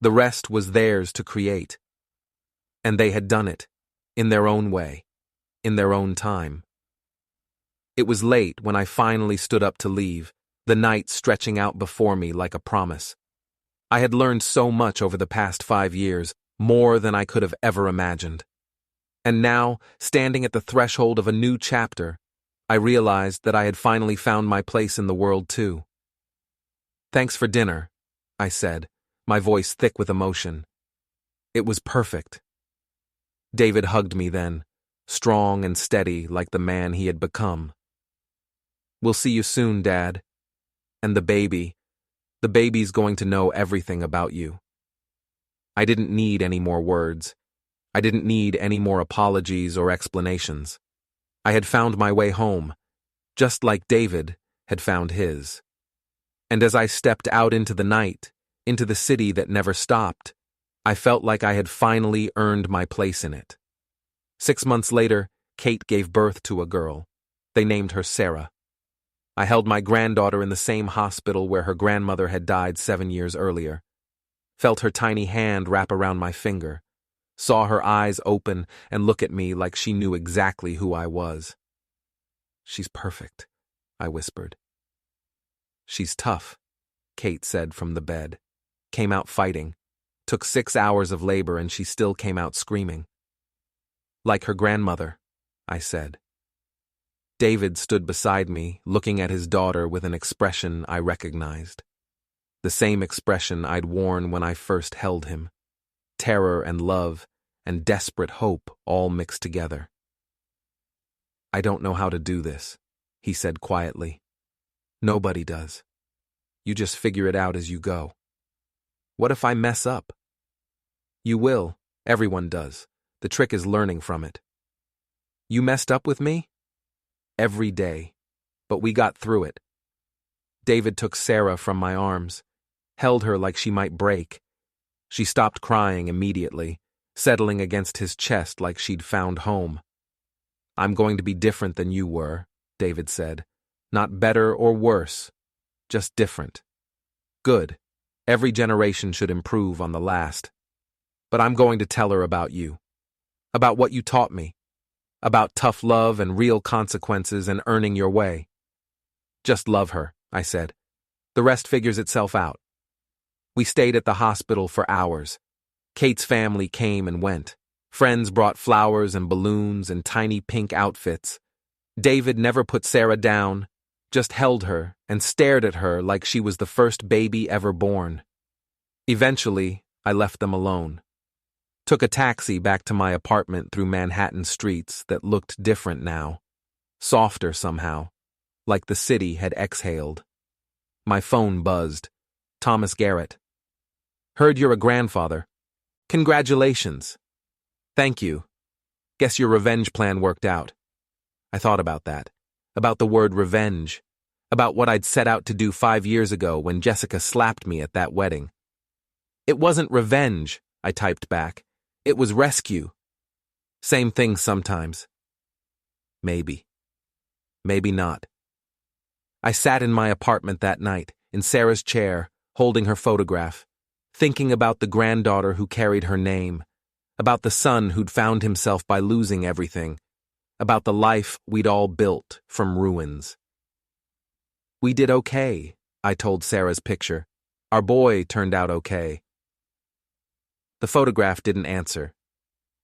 The rest was theirs to create. And they had done it, in their own way, in their own time. It was late when I finally stood up to leave, the night stretching out before me like a promise. I had learned so much over the past 5 years, more than I could have ever imagined. And now, standing at the threshold of a new chapter, I realized that I had finally found my place in the world too. "Thanks for dinner," I said, my voice thick with emotion. "It was perfect." David hugged me then, strong and steady like the man he had become. "We'll see you soon, Dad. And the baby's going to know everything about you." I didn't need any more words. I didn't need any more apologies or explanations. I had found my way home, just like David had found his. And as I stepped out into the night, into the city that never stopped, I felt like I had finally earned my place in it. 6 months later, Kate gave birth to a girl. They named her Sarah. I held my granddaughter in the same hospital where her grandmother had died 7 years earlier. Felt her tiny hand wrap around my finger. Saw her eyes open and look at me like she knew exactly who I was. "She's perfect," I whispered. "She's tough," Kate said from the bed. "Came out fighting. Took 6 hours of labor and she still came out screaming." "Like her grandmother," I said. David stood beside me, looking at his daughter with an expression I recognized. The same expression I'd worn when I first held him. Terror and love and desperate hope all mixed together. "I don't know how to do this," he said quietly. "Nobody does. You just figure it out as you go. What if I mess up?" "You will. Everyone does. The trick is learning from it." "You messed up with me?" "Every day. But we got through it." David took Sarah from my arms, held her like she might break. She stopped crying immediately, settling against his chest like she'd found home. "I'm going to be different than you were," David said. "Not better or worse, just different. Good. Every generation should improve on the last. But I'm going to tell her about you. About what you taught me. About tough love and real consequences and earning your way." "Just love her," I said. "The rest figures itself out." We stayed at the hospital for hours. Kate's family came and went. Friends brought flowers and balloons and tiny pink outfits. David never put Sarah down, just held her and stared at her like she was the first baby ever born. Eventually, I left them alone. Took a taxi back to my apartment through Manhattan streets that looked different now. Softer somehow, like the city had exhaled. My phone buzzed. Thomas Garrett. "Heard you're a grandfather. Congratulations." "Thank you. Guess your revenge plan worked out." I thought about that. About the word revenge. About what I'd set out to do 5 years ago when Jessica slapped me at that wedding. "It wasn't revenge," I typed back. "It was rescue." Same thing sometimes. Maybe. Maybe not. I sat in my apartment that night, in Sarah's chair, holding her photograph, thinking about the granddaughter who carried her name, about the son who'd found himself by losing everything, about the life we'd all built from ruins. "We did okay," I told Sarah's picture. "Our boy turned out okay." The photograph didn't answer,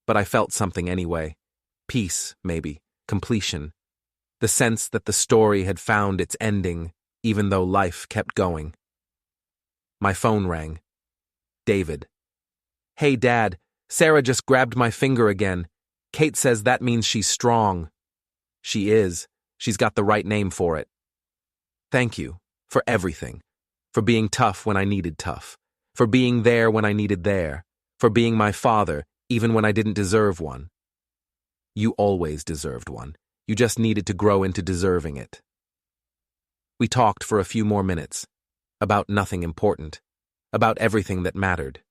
but I felt something anyway. Peace, maybe, completion. The sense that the story had found its ending, even though life kept going. My phone rang. David. "Hey, Dad, Sarah just grabbed my finger again. Kate says that means she's strong." "She is. She's got the right name for it." "Thank you. For everything. For being tough when I needed tough. For being there when I needed there. For being my father, even when I didn't deserve one." "You always deserved one. You just needed to grow into deserving it." We talked for a few more minutes. About nothing important. About everything that mattered.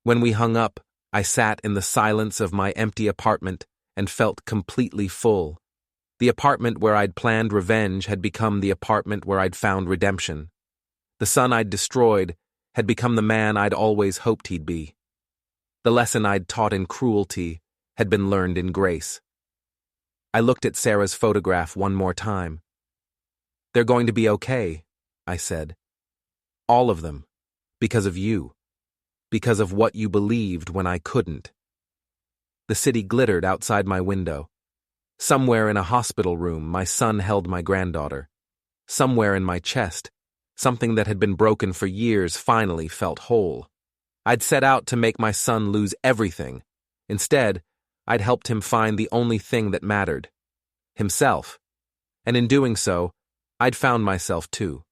When we hung up, I sat in the silence of my empty apartment and felt completely full. The apartment where I'd planned revenge had become the apartment where I'd found redemption. The son I'd destroyed had become the man I'd always hoped he'd be. The lesson I'd taught in cruelty had been learned in grace. I looked at Sarah's photograph one more time. "They're going to be okay," I said. "All of them. Because of you. Because of what you believed when I couldn't." The city glittered outside my window. Somewhere in a hospital room, my son held my granddaughter. Somewhere in my chest, something that had been broken for years finally felt whole. I'd set out to make my son lose everything. Instead, I'd helped him find the only thing that mattered. Himself. And in doing so, I'd found myself too.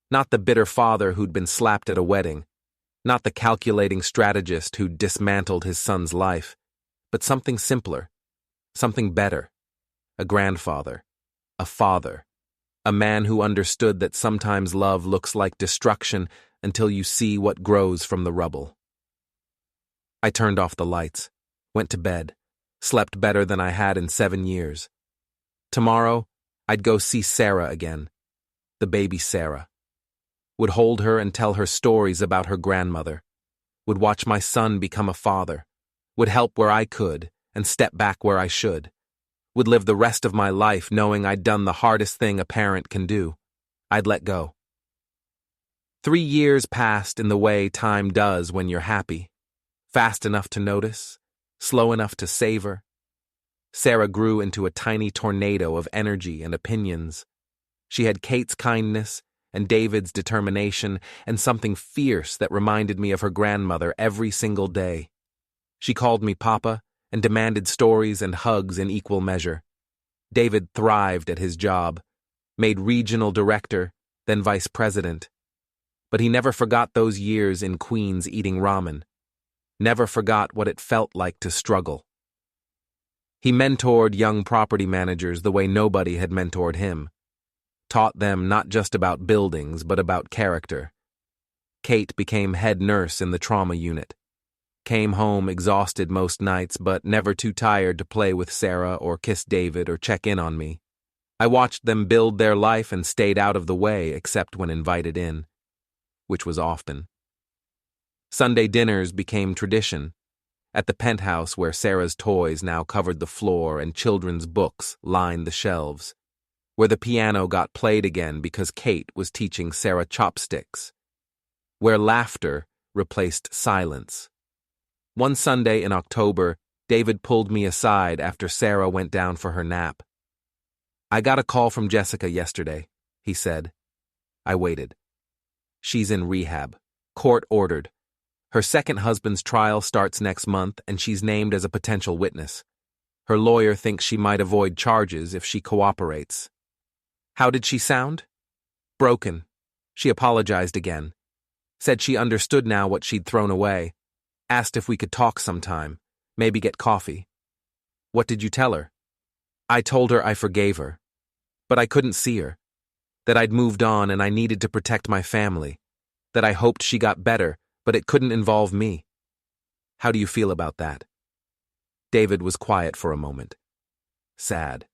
Not the bitter father who'd been slapped at a wedding. Not the calculating strategist who dismantled his son's life, but something simpler, something better. A grandfather, a father, a man who understood that sometimes love looks like destruction until you see what grows from the rubble. I turned off the lights, went to bed, slept better than I had in 7 years. Tomorrow, I'd go see Sarah again, the baby Sarah. Would hold her and tell her stories about her grandmother. Would watch my son become a father. Would help where I could and step back where I should. Would live the rest of my life knowing I'd done the hardest thing a parent can do. I'd let go. 3 years passed in the way time does when you're happy. Fast enough to notice, slow enough to savor. Sarah grew into a tiny tornado of energy and opinions. She had Kate's kindness and David's determination and something fierce that reminded me of her grandmother every single day. She called me Papa and demanded stories and hugs in equal measure. David thrived at his job, made regional director, then vice president. But he never forgot those years in Queens eating ramen. Never forgot what it felt like to struggle. He mentored young property managers the way nobody had mentored him. Taught them not just about buildings, but about character. Kate became head nurse in the trauma unit. Came home exhausted most nights, but never too tired to play with Sarah or kiss David or check in on me. I watched them build their life and stayed out of the way except when invited in, which was often. Sunday dinners became tradition. At the penthouse where Sarah's toys now covered the floor and children's books lined the shelves. Where the piano got played again because Kate was teaching Sarah chopsticks. Where laughter replaced silence. One Sunday in October, David pulled me aside after Sarah went down for her nap. "I got a call from Jessica yesterday," he said. I waited. "She's in rehab, court-ordered. Her second husband's trial starts next month and she's named as a potential witness. Her lawyer thinks she might avoid charges if she cooperates." How did she sound? Broken. She apologized again. Said she understood now what she'd thrown away. Asked if we could talk sometime, maybe get coffee. What did you tell her? I told her I forgave her. But I couldn't see her. That I'd moved on and I needed to protect my family. That I hoped she got better, but it couldn't involve me. How do you feel about that? David was quiet for a moment. Sad.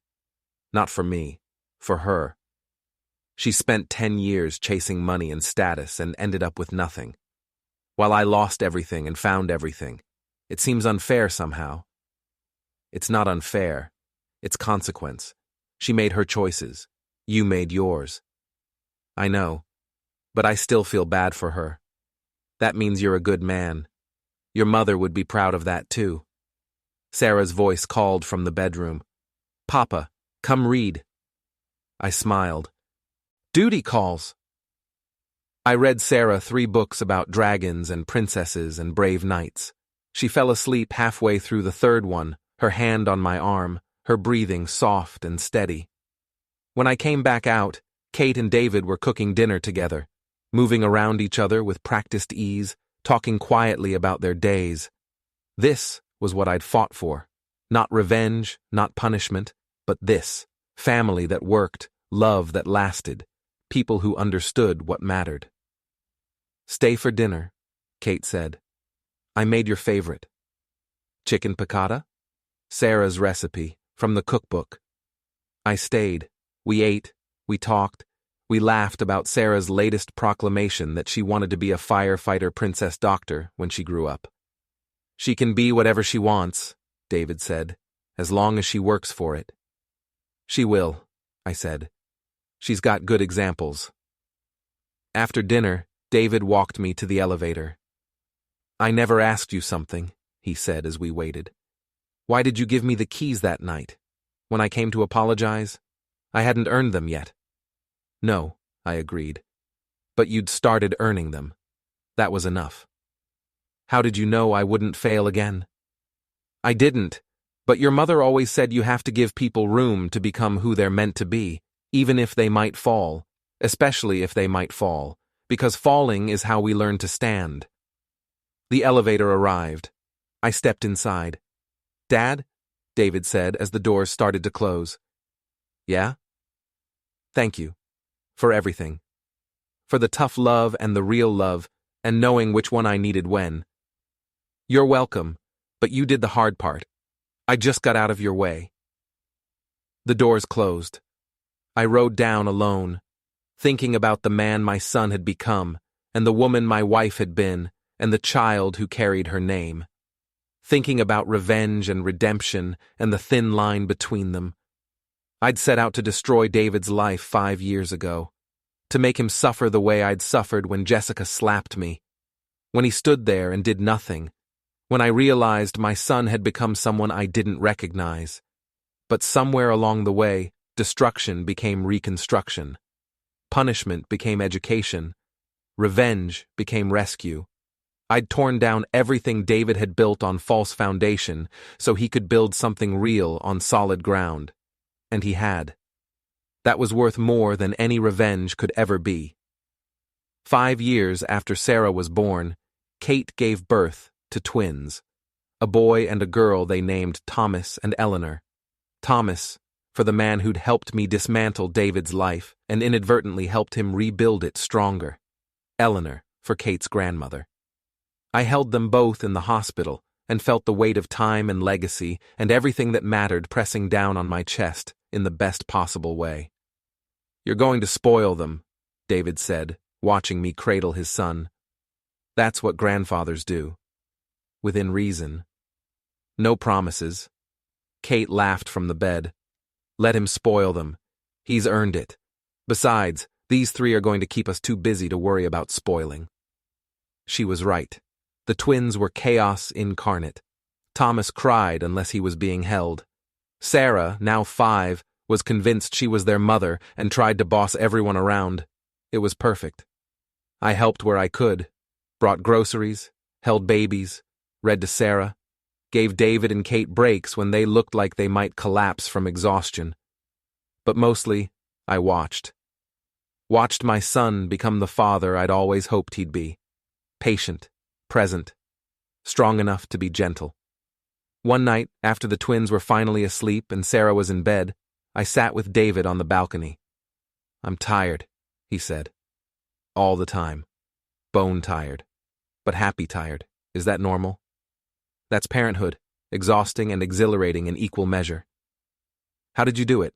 Not for me. For her. She spent 10 years chasing money and status and ended up with nothing. While I lost everything and found everything. It seems unfair somehow. It's not unfair. It's consequence. She made her choices. You made yours. I know. But I still feel bad for her. That means you're a good man. Your mother would be proud of that too. Sarah's voice called from the bedroom. Papa, come read. I smiled. Duty calls. I read Sarah 3 books about dragons and princesses and brave knights. She fell asleep halfway through the 3rd one, her hand on my arm, her breathing soft and steady. When I came back out, Kate and David were cooking dinner together, moving around each other with practiced ease, talking quietly about their days. This was what I'd fought for. Not revenge, not punishment, but this. Family that worked, love that lasted, people who understood what mattered. Stay for dinner, Kate said. I made your favorite. Chicken piccata? Sarah's recipe, from the cookbook. I stayed. We ate, we talked, we laughed about Sarah's latest proclamation that she wanted to be a firefighter princess doctor when she grew up. She can be whatever she wants, David said, as long as she works for it. She will, I said. She's got good examples. After dinner, David walked me to the elevator. I never asked you something, he said as we waited. Why did you give me the keys that night? When I came to apologize? I hadn't earned them yet. No, I agreed. But you'd started earning them. That was enough. How did you know I wouldn't fail again? I didn't, but your mother always said you have to give people room to become who they're meant to be, even if they might fall, especially if they might fall, because falling is how we learn to stand. The elevator arrived. I stepped inside. "Dad?" David said as the doors started to close. "Yeah?" "Thank you. For everything. For the tough love and the real love, and knowing which one I needed when." "You're welcome, but you did the hard part. I just got out of your way." The doors closed. I rode down alone, thinking about the man my son had become, and the woman my wife had been, and the child who carried her name. Thinking about revenge and redemption and the thin line between them. I'd set out to destroy David's life 5 years ago, to make him suffer the way I'd suffered when Jessica slapped me, when he stood there and did nothing, when I realized my son had become someone I didn't recognize. But somewhere along the way, destruction became reconstruction. Punishment became education. Revenge became rescue. I'd torn down everything David had built on false foundation so he could build something real on solid ground. And he had. That was worth more than any revenge could ever be. 5 years after Sarah was born, Kate gave birth to twins, a boy and a girl they named Thomas and Eleanor. Thomas, for the man who'd helped me dismantle David's life and inadvertently helped him rebuild it stronger. Eleanor, for Kate's grandmother. I held them both in the hospital and felt the weight of time and legacy and everything that mattered pressing down on my chest in the best possible way. "You're going to spoil them," David said, watching me cradle his son. "That's what grandfathers do. Within reason. No promises." Kate laughed from the bed. "Let him spoil them. He's earned it. Besides, these 3 are going to keep us too busy to worry about spoiling." She was right. The twins were chaos incarnate. Thomas cried unless he was being held. Sarah, now 5, was convinced she was their mother and tried to boss everyone around. It was perfect. I helped where I could, brought groceries, held babies, read to Sarah, gave David and Kate breaks when they looked like they might collapse from exhaustion. But mostly, I watched. Watched my son become the father I'd always hoped he'd be. Patient, present, strong enough to be gentle. One night, after the twins were finally asleep and Sarah was in bed, I sat with David on the balcony. "I'm tired," he said. "All the time. Bone tired. But happy tired. Is that normal?" "That's parenthood, exhausting and exhilarating in equal measure." "How did you do it?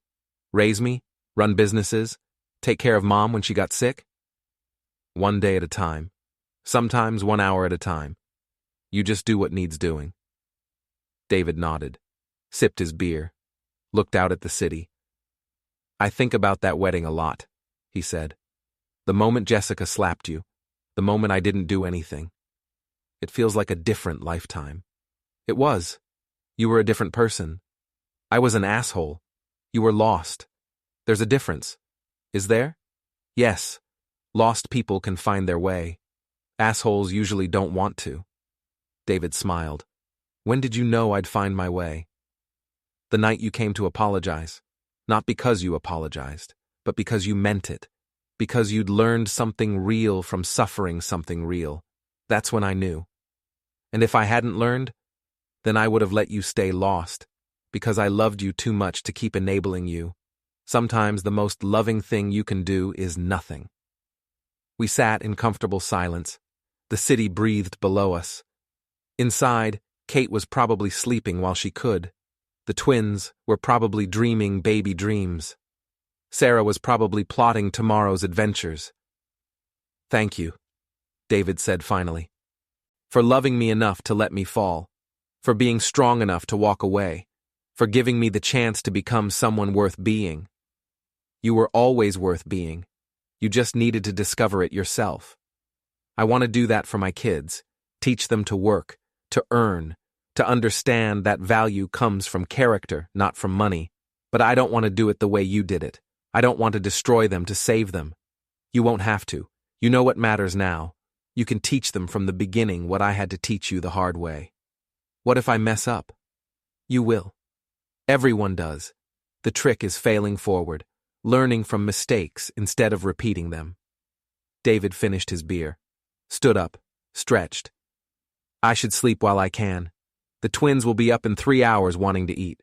Raise me? Run businesses? Take care of Mom when she got sick?" "One day at a time. Sometimes 1 hour at a time. You just do what needs doing." David nodded, sipped his beer, looked out at the city. "I think about that wedding a lot," he said. "The moment Jessica slapped you, the moment I didn't do anything. It feels like a different lifetime." "It was. You were a different person. I was an asshole. You were lost. There's a difference. Is there?" "Yes. Lost people can find their way. Assholes usually don't want to." David smiled. "When did you know I'd find my way?" "The night you came to apologize. Not because you apologized, but because you meant it. Because you'd learned something real from suffering something real. That's when I knew. And if I hadn't learned, then I would have let you stay lost, because I loved you too much to keep enabling you. Sometimes the most loving thing you can do is nothing." We sat in comfortable silence. The city breathed below us. Inside, Kate was probably sleeping while she could. The twins were probably dreaming baby dreams. Sarah was probably plotting tomorrow's adventures. "Thank you," David said finally, "for loving me enough to let me fall, for being strong enough to walk away, for giving me the chance to become someone worth being. You were always worth being. You just needed to discover it yourself. I want to do that for my kids, teach them to work, to earn, to understand that value comes from character, not from money. But I don't want to do it the way you did it. I don't want to destroy them to save them. You won't have to. You know what matters now. You can teach them from the beginning what I had to teach you the hard way. What if I mess up? You will. Everyone does. The trick is failing forward, learning from mistakes instead of repeating them." David finished his beer, stood up, stretched. I should sleep while I can. The twins will be up in 3 hours wanting to eat.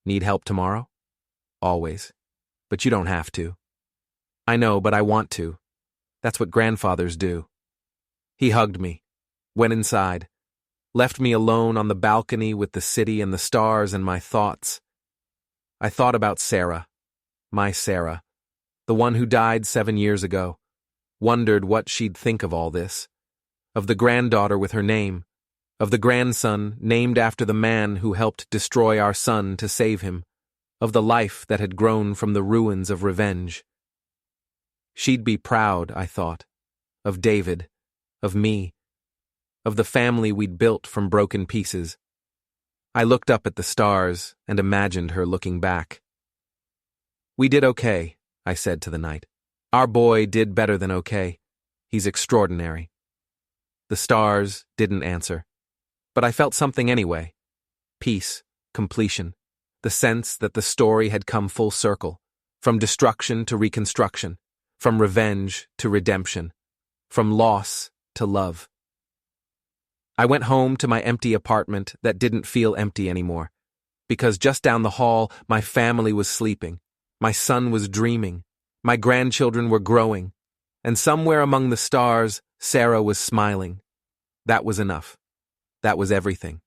Need help tomorrow? Always. But you don't have to. I know, but I want to. That's what grandfathers do. He hugged me, went inside, left me alone on the balcony with the city and the stars and my thoughts. I thought about Sarah, my Sarah, the one who died 7 years ago, wondered what she'd think of all this, of the granddaughter with her name, of the grandson named after the man who helped destroy our son to save him, of the life that had grown from the ruins of revenge. She'd be proud, I thought, of David, of me, of the family we'd built from broken pieces. I looked up at the stars and imagined her looking back. We did okay, I said to the night. Our boy did better than okay. He's extraordinary. The stars didn't answer. But I felt something anyway. Peace, completion, the sense that the story had come full circle, from destruction to reconstruction, from revenge to redemption, from loss to love. I went home to my empty apartment that didn't feel empty anymore, because just down the hall, my family was sleeping, my son was dreaming, my grandchildren were growing, and somewhere among the stars, Sarah was smiling. That was enough. That was everything.